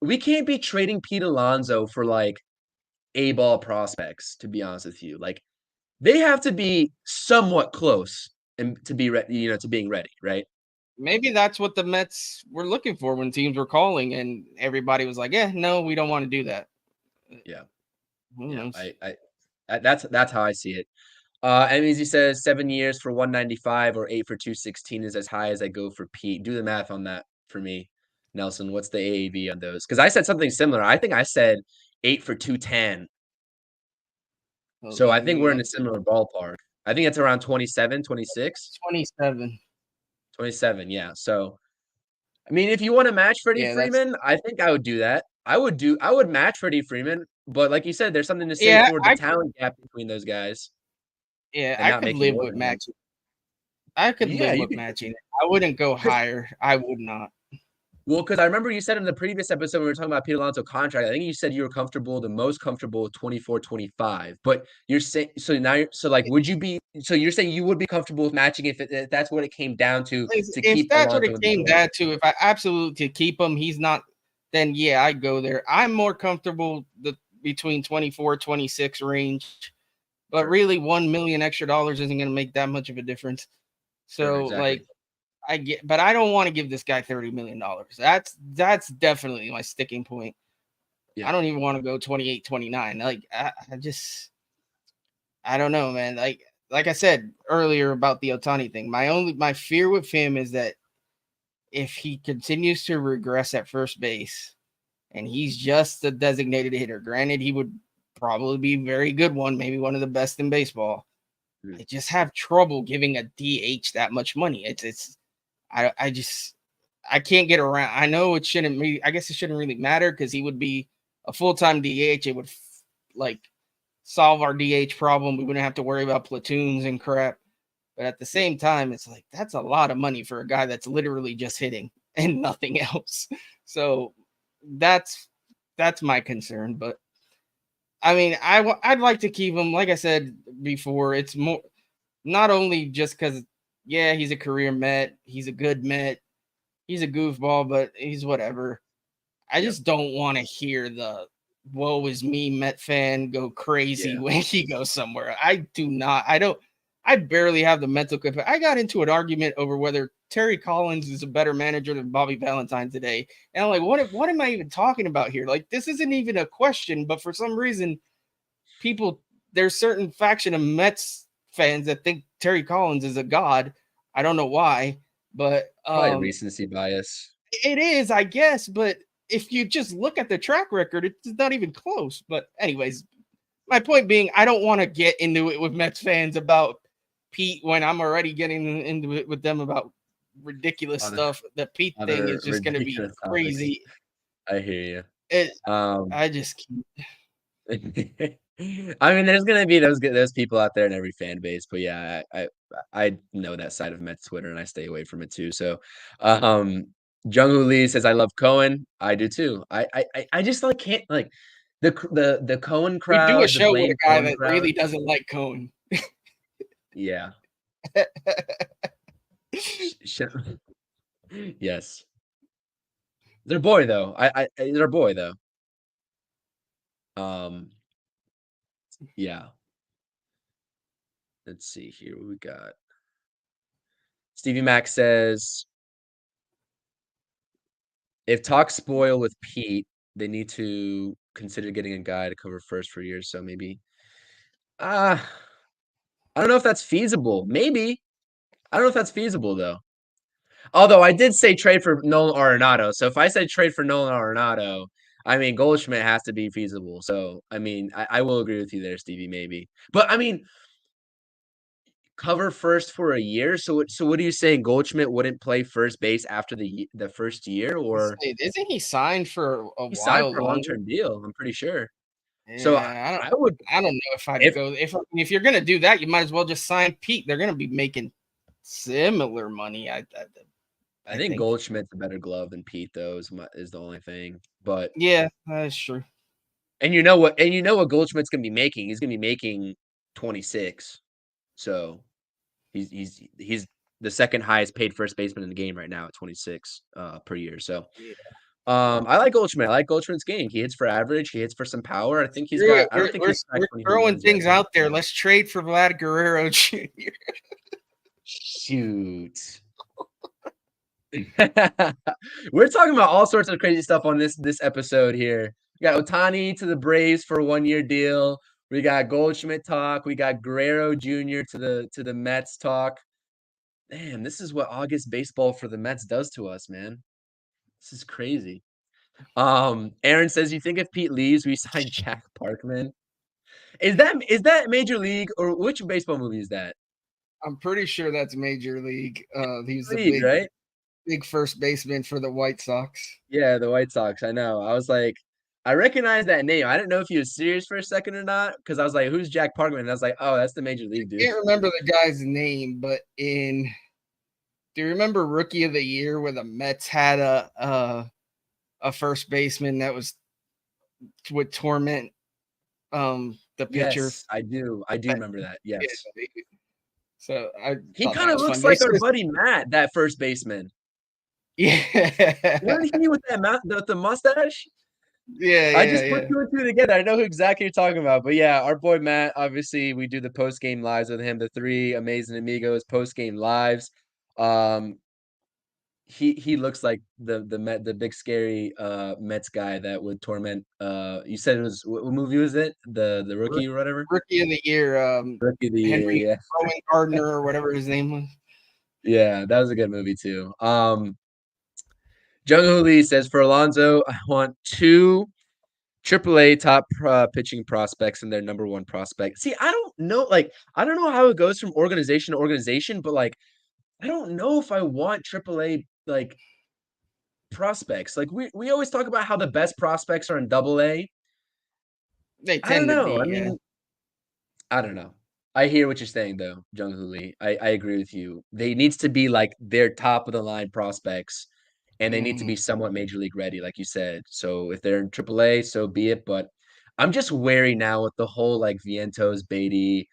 we can't be trading Pete Alonso for like A-ball prospects, to be honest with you. Like, they have to be somewhat close and to be ready, to being ready, right? Maybe that's what the Mets were looking for when teams were calling, and everybody was like, "Yeah, no, we don't want to do that." Yeah. Who knows? That's how I see it. MEZ says 7 years for 195 or 8 for 216 is as high as I go for Pete. Do the math on that for me, Nelson. What's the AAV on those? Because I said something similar. I think I said 8 for 210. So I think we're in a similar ballpark. I think it's around 27, 26. 27. 27, yeah. So, I mean, if you want to match Freddie Yeah, that's Freeman, I think I would do that. I would match Freddie Freeman, but like you said, there's something to say yeah. for the talent gap between those guys and I not could making live more with than him. matching. I could Yeah, live you with could. matching it. I wouldn't go higher. I would not. Well, because I remember you said in the previous episode when we were talking about Pete Alonso contract, I think you said you were the most comfortable with 24, 25. But you're saying would you be? So you're saying you would be comfortable with matching if that's what it came down to If keep that's what Alonso it in the came door? down to, if I absolutely to keep him, he's not. Then yeah, I'd go there. I'm more comfortable between 24, 26 range, but Sure. really $1 million extra isn't going to make that much of a difference. So Sure, exactly. like. I get, but I don't want to give this guy $30 million. That's definitely my sticking point. Yeah. I don't even want to go 28, 29. Like I don't know, man. Like I said earlier about the Ohtani thing, my fear with him is that if he continues to regress at first base and he's just a designated hitter, granted he would probably be a very good one, maybe one of the best in baseball. I just have trouble giving a DH that much money. I can't get around. I know it shouldn't be, I guess it shouldn't really matter because he would be a full-time DH. It would solve our DH problem. We wouldn't have to worry about platoons and crap. But at the same time, it's like that's a lot of money for a guy that's literally just hitting and nothing else. So that's my concern. But I mean, I'd like to keep him. Like I said before, it's more not only just because yeah, he's a career Met, he's a good Met, he's a goofball, but he's whatever. I just don't want to hear the woe is me Met fan go crazy when he goes somewhere. I barely have the mental capacity. I got into an argument over whether Terry Collins is a better manager than Bobby Valentine today. And I'm like, what am I even talking about here? Like, this isn't even a question, but for some reason, there's certain faction of Mets fans that think Terry Collins is a god. I don't know why, but probably recency bias. It is, I guess, but if you just look at the track record, it's not even close. But anyways, my point being, I don't want to get into it with Mets fans about Pete when I'm already getting into it with them about ridiculous stuff. The Pete thing is just going to be crazy. I hear you. I just can't. I mean, there's gonna be those people out there in every fan base, but yeah, I know that side of Mets Twitter and I stay away from it too. So, Jungwoo Lee says I love Cohen. I do too. I just can't the Cohen crowd. We do a show with a guy Cohen that crowd. really doesn't like Cohen. Yeah. Yes. They're boy though. They're boy though. Yeah. Let's see here. What we got? Stevie Mac says, if talks spoil with Pete, they need to consider getting a guy to cover first for years. So maybe, I don't know if that's feasible. Maybe. I don't know if that's feasible though. Although I did say trade for Nolan Arenado. So if I said trade for Nolan Arenado, I mean, Goldschmidt has to be feasible. So, I mean, I will agree with you there, Stevie, maybe. But, I mean, cover first for a year. So what are you saying? Goldschmidt wouldn't play first base after the first year, or isn't he signed for a he while? signed for a long-term deal? I'm pretty sure. Yeah, So I don't know if I'd go. If you're gonna do that, you might as well just sign Pete. They're gonna be making similar money. I think Goldschmidt's a better glove than Pete, though, is the only thing. But yeah, that's true. And you know what Goldschmidt's gonna be making? He's gonna be making 26. So he's the second highest paid first baseman in the game right now at 26 per year. So I like Goldschmidt. I like Goldschmidt's game. He hits for average. He hits for some power. I think he's got. I don't think he's throwing things out there. Let's trade for Vlad Guerrero Jr. Shoot. We're talking about all sorts of crazy stuff on this episode here. We got Ohtani to the Braves for a 1-year deal. We got Goldschmidt talk. We got Guerrero Jr. to the Mets talk. Damn, this is what August baseball for the Mets does to us, man. This is crazy. Aaron says, you think if Pete leaves, we sign Jack Parkman? Is that Major League, or which baseball movie is that? I'm pretty sure that's Major League. He's the big first baseman for the White Sox. Yeah, the White Sox. I know. I was like, I recognize that name. I didn't know if he was serious for a second or not, because I was like, who's Jack Parkman? And I was like, oh, that's the Major League dude. I can't remember the guy's name, but in Do you remember Rookie of the Year where the Mets had a first baseman that would torment the pitcher? Yes, I do. I do remember that. Yeah. Yes. So I He thought kind that of was fun. looks like our buddy Matt, that first baseman. Yeah. Wasn't he with the mustache? Yeah, I yeah, just put yeah. 2 and 2 together. I know who exactly you're talking about. But yeah, our boy Matt, obviously, we do the post-game lives with him, the 3 amazing amigos post-game lives. He looks like the big scary Mets guy that would torment. You said it was, what movie was it? The Rookie or whatever? Rookie of the Year, Rookie of the Year, Henry yeah. Rowan Gardner or whatever his name was. Yeah, that was a good movie too. Jung Hoo Lee says, for Alonso, I want 2 AAA top pitching prospects and their number 1 prospect. See, I don't know, I don't know how it goes from organization to organization, but I don't know if I want AAA prospects. We always talk about how the best prospects are in AA. They I don't tend to know. be, I yeah. mean, I don't know. I hear what you're saying though, Jung Hoo Lee. I agree with you. They needs to be their top of the line prospects, and they need to be somewhat major league ready, like you said. So if they're in AAA, so be it. But I'm just wary now with the whole Vientos, Beatty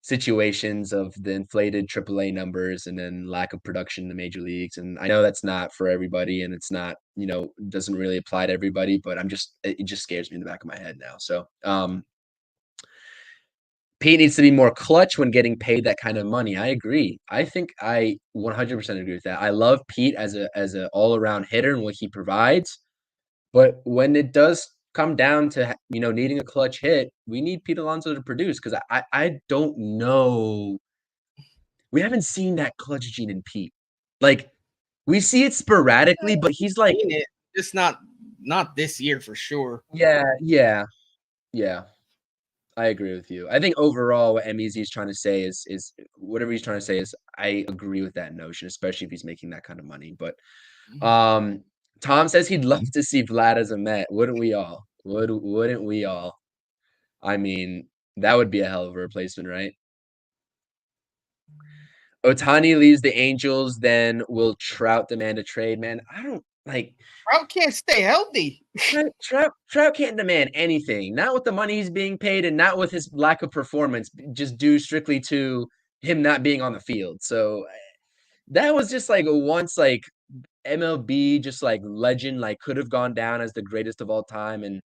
situations of the inflated AAA numbers and then lack of production in the major leagues. And I know that's not for everybody, and it's not, doesn't really apply to everybody. But it just scares me in the back of my head now. So Pete needs to be more clutch when getting paid that kind of money. I agree. I think I 100% agree with that. I love Pete as a all-around hitter and what he provides, but when it does come down to needing a clutch hit, we need Pete Alonso to produce, because I don't know. We haven't seen that clutch gene in Pete. We see it sporadically, but he's Seen it, just not this year for sure. Yeah. I agree with you. I think overall what MEZ is trying to say is whatever he's trying to say is, I agree with that notion, especially if he's making that kind of money. But Tom says he'd love to see Vlad as a Met. Wouldn't we all? Wouldn't we all? I mean, that would be a hell of a replacement, right? Ohtani leaves the Angels, then will Trout demand a trade? Man, I don't Trout can't stay healthy. Trout can't demand anything. Not with the money he's being paid, and not with his lack of performance, just due strictly to him not being on the field. So that was just once MLB just legend, could have gone down as the greatest of all time, and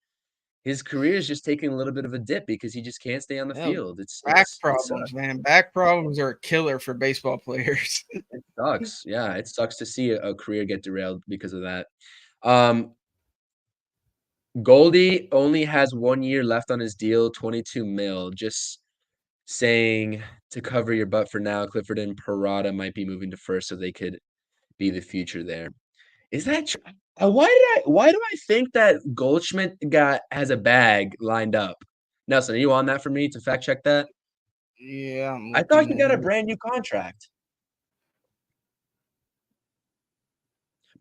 his career is just taking a little bit of a dip because he just can't stay on the field. Back problems, man. Back problems are a killer for baseball players. It sucks. Yeah, it sucks to see a career get derailed because of that. Goldie only has 1 year left on his deal, 22 mil. Just saying to cover your butt for now. Clifford and Parada might be moving to first, so they could be the future there. Is that true? Why do I think that Goldschmidt has a bag lined up? Nelson, are you on that for me to fact check that? Yeah, I thought he got a brand new contract.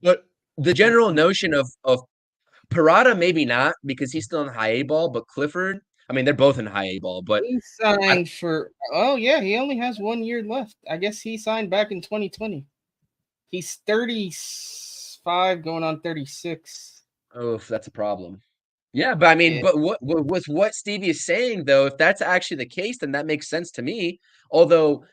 But the general notion of Parada, maybe not, because he's still in high A ball, but Clifford, I mean, they're both in high A ball, but he signed he only has 1 year left. I guess he signed back in 2020. He's 35 going on 36. Oh, that's a problem. Yeah, but I mean, but what Stevie is saying though, if that's actually the case, then that makes sense to me. Although,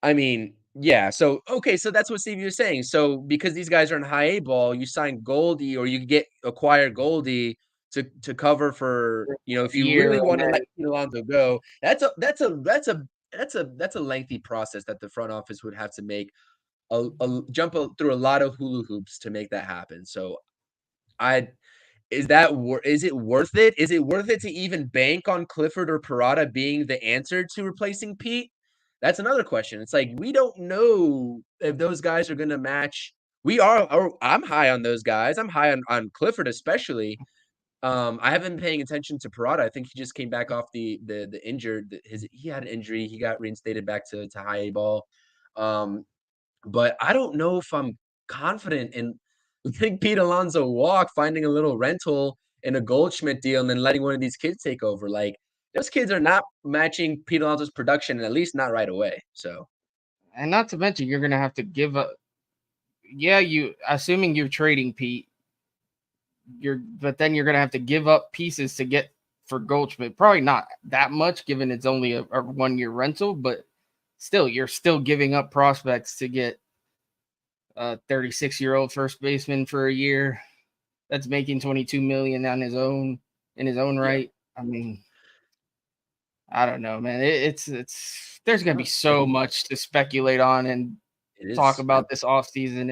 I mean, yeah, so okay, so that's what Stevie was saying. So because these guys are in high A ball, you sign Goldie, or you acquire Goldie to cover for, if you really want to let Pete Alonso go. That's a lengthy process that the front office would have to make jump through a lot of hula hoops to make that happen. So is it worth it? Is it worth it to even bank on Clifford or Parada being the answer to replacing Pete? That's another question. It's we don't know if those guys are going to match. I'm high on those guys. I'm high on Clifford especially. I haven't been paying attention to Parada. I think he just came back off the injured. He had an injury. He got reinstated back to high A ball. But I don't know if I'm confident in letting Pete Alonso walk, finding a little rental in a Goldschmidt deal, and then letting one of these kids take over. Those kids are not matching Pete Alonso's production, and at least not right away. So And not to mention, you're going to have to give up. Yeah, assuming you're trading Pete, but then you're going to have to give up pieces to get for Goldschmidt. Probably not that much, given it's only a 1-year rental, but still, you're still giving up prospects to get a 36-year-old first baseman for a year that's making $22 million on his own right. I mean, I don't know, man. It's there's gonna be so much to speculate on and talk about this offseason.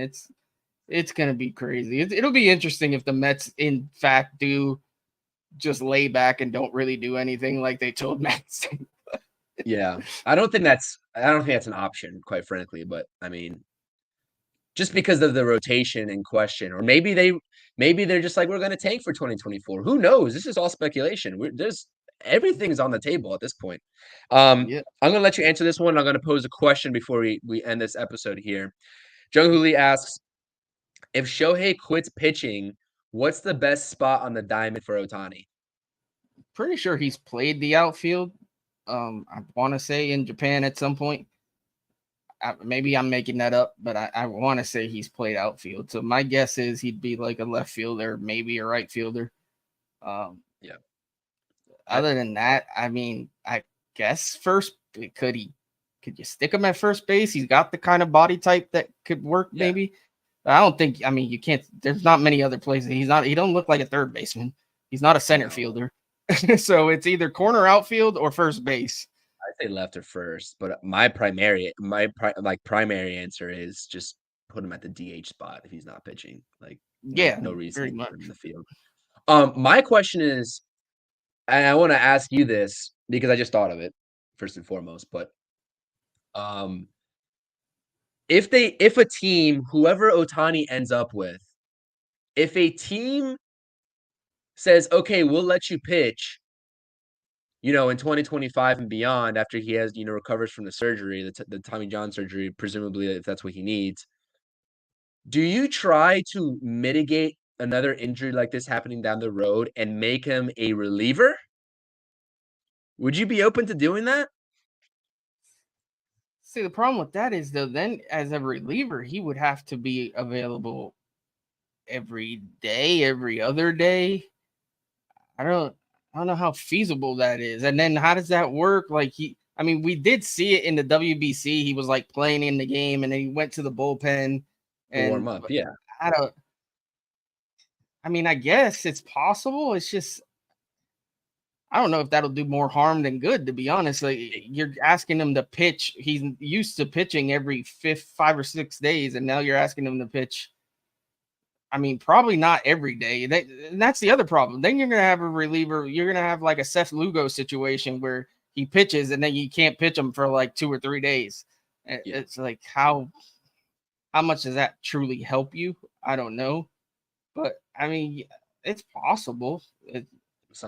It's gonna be crazy. It'll be interesting if the Mets in fact do just lay back and don't really do anything like they told Mets. Yeah, I don't think that's an option, quite frankly. But I mean, just because of the rotation in question, or maybe they're just like, we're going to tank for 2024. Who knows? This is all speculation. Everything's on the table at this point. I'm going to let you answer this one. I'm going to pose a question before we end this episode here. Jung Hoo Lee asks, if Shohei quits pitching, what's the best spot on the diamond for Ohtani? Pretty sure he's played the outfield. I want to say in Japan at some point. Maybe I'm making that up, but I want to say he's played outfield. So my guess is he'd be like a left fielder, maybe a right fielder. Yeah. Other than that, I mean, I guess first, could you stick him at first base? He's got the kind of body type that could work, maybe. I don't think. I mean, you can't. There's not many other places. He don't look like a third baseman. He's not a center fielder. So it's either corner outfield or first base. I say left or first, but my primary answer is just put him at the DH spot if he's not pitching. Like, no reason to put him in the field. My question is, and I want to ask you this because I just thought of it first and foremost, but if a team, whoever Ohtani ends up with, if a team says, okay, we'll let you pitch, in 2025 and beyond, after he has, recovers from the surgery, the Tommy John surgery, presumably if that's what he needs, do you try to mitigate another injury like this happening down the road and make him a reliever? Would you be open to doing that? See, the problem with that is, though, then as a reliever, he would have to be available every day, every other day. I don't know how feasible that is. And then how does that work? Like we did see it in the WBC. He was like playing in the game and then he went to the bullpen and warm up. Yeah. I guess it's possible. It's just, I don't know if that'll do more harm than good, to be honest. Like, you're asking him to pitch. He's used to pitching every 5 or 6 days, and now you're asking him to pitch. I mean, probably not every day. And that's the other problem. Then you're going to have a reliever. You're going to have like a Seth Lugo situation where he pitches and then you can't pitch him for like 2 or 3 days. It's like, how much does that truly help you? I don't know. But, I mean, it's possible.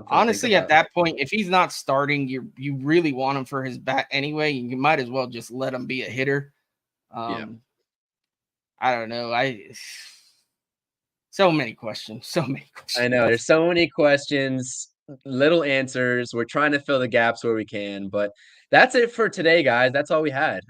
Honestly, at that point, if he's not starting, you really want him for his bat anyway. You might as well just let him be a hitter. I don't know. So many questions. I know there's so many questions, little answers. We're trying to fill the gaps where we can, but that's it for today, guys. That's all we had.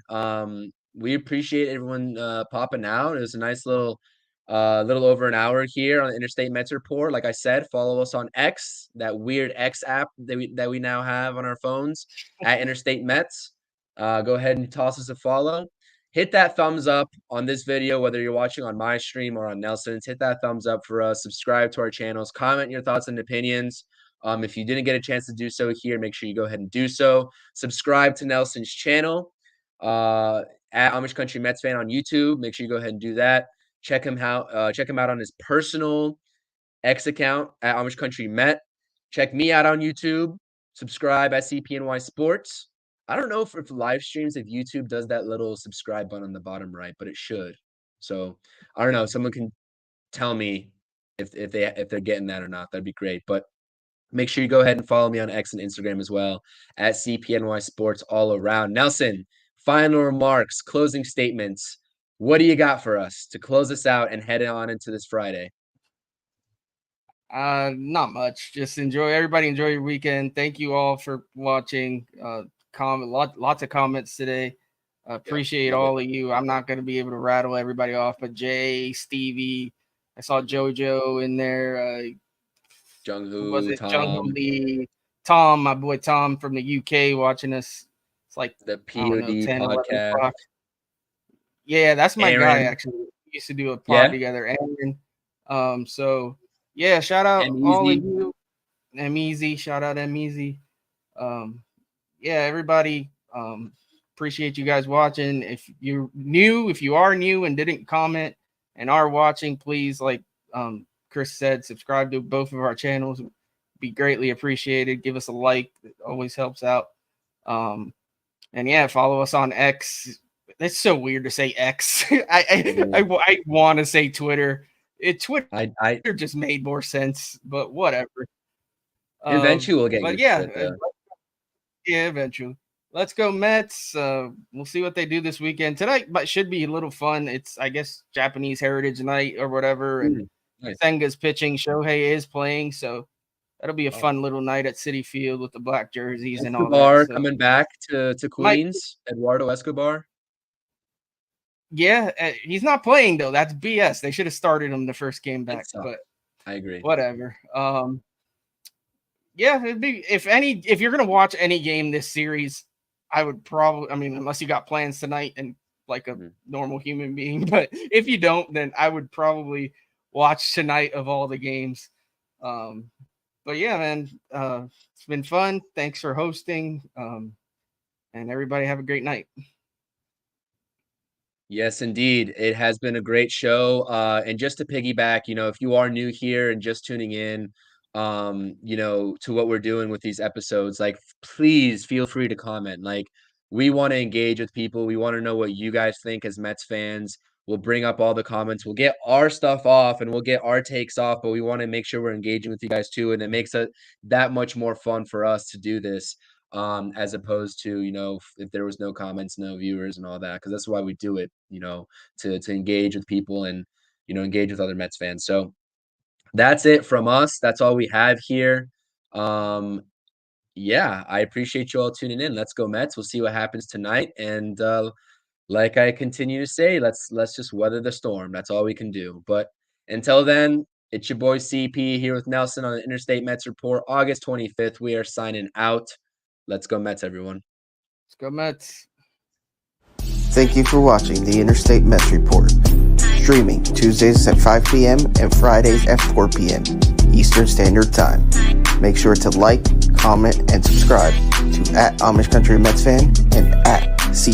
We appreciate everyone popping out. It was a nice little over an hour here on the Interstate Mets Report. Like I said, follow us on X, that weird X app that we now have on our phones at Interstate Mets. Go ahead and toss us a follow. Hit that thumbs up on this video, whether you're watching on my stream or on Nelson's. Hit that thumbs up for us. Subscribe to our channels. Comment your thoughts and opinions. If you didn't get a chance to do so here, make sure you go ahead and do so. Subscribe to Nelson's channel at Amish Country Mets Fan on YouTube. Make sure you go ahead and do that. Check him out on his personal X account at Amish Country Met. Check me out on YouTube. Subscribe at CPNY Sports. I don't know if live streams, if YouTube does that little subscribe button on the bottom right, but it should. So I don't know. Someone can tell me if they're getting that or not. That'd be great. But make sure you go ahead and follow me on X and Instagram as well at CPNY Sports all around. Nelson, final remarks, closing statements. What do you got for us to close us out and head on into this Friday? Not much. Just everybody enjoy your weekend. Thank you all for watching. Lots of comments today. Appreciate love it. all of you. I'm not going to be able to rattle everybody off, but Jay, Stevie, I saw JoJo in there. Who was Jung-Hoo, it? Jungle Tom, Lee, Tom, my boy Tom from the UK watching us. It's like, the I don't know, POD 10, 11 podcast. o'clock. Yeah, that's my guy, Aaron. actually. We used to do a pod Yeah. together, Aaron. So, yeah, shout out M all of Easy. you. M-Easy, shout out M-Easy. Yeah, everybody, appreciate you guys watching. If you are new and didn't comment and are watching, please, like Chris said, subscribe to both of our channels. Be greatly appreciated. Give us a like. It always helps out. And yeah, follow us on X. It's so weird to say X. I want to say Twitter. Twitter just made more sense, but whatever. Eventually we'll get but used yeah, to it, yeah, eventually. Let's go Mets. We'll see what they do this weekend. Tonight but should be a little fun. It's, I guess, Japanese Heritage Night or whatever. And nice. Senga's pitching. Shohei is playing, so that'll be a fun little night at Citi Field with the black jerseys and all that. So. Coming back to Queens, Eduardo Escobar. Yeah, he's not playing though. That's BS. They should have started him the first game back, but I agree. Whatever. Yeah, it'd be if you're gonna watch any game this series, I would probably, unless you got plans tonight and like a normal human being, but if you don't, then I would probably watch tonight of all the games. But yeah, man, it's been fun. Thanks for hosting. And everybody have a great night. Yes, indeed. It has been a great show. And just to piggyback, if you are new here and just tuning in, to what we're doing with these episodes, like, please feel free to comment. Like, we want to engage with people. We want to know what you guys think as Mets fans. We'll bring up all the comments. We'll get our stuff off and we'll get our takes off, but we want to make sure we're engaging with you guys too. And it makes it that much more fun for us to do this. As opposed to, if there was no comments, no viewers and all that, because that's why we do it, to engage with people and, engage with other Mets fans. So that's it from us. That's all we have here. Yeah, I appreciate you all tuning in. Let's go Mets. We'll see what happens tonight. And like I continue to say, let's just weather the storm. That's all we can do. But until then, it's your boy CP here with Nelson on the Interstate Mets Report, August 25th. We are signing out. Let's go Mets, everyone. Let's go Mets. Thank you for watching the Interstate Mets Report. Streaming Tuesdays at 5 p.m. and Fridays at 4 p.m. Eastern Standard Time. Make sure to like, comment, and subscribe to @Amish Country Mets Fan and @CP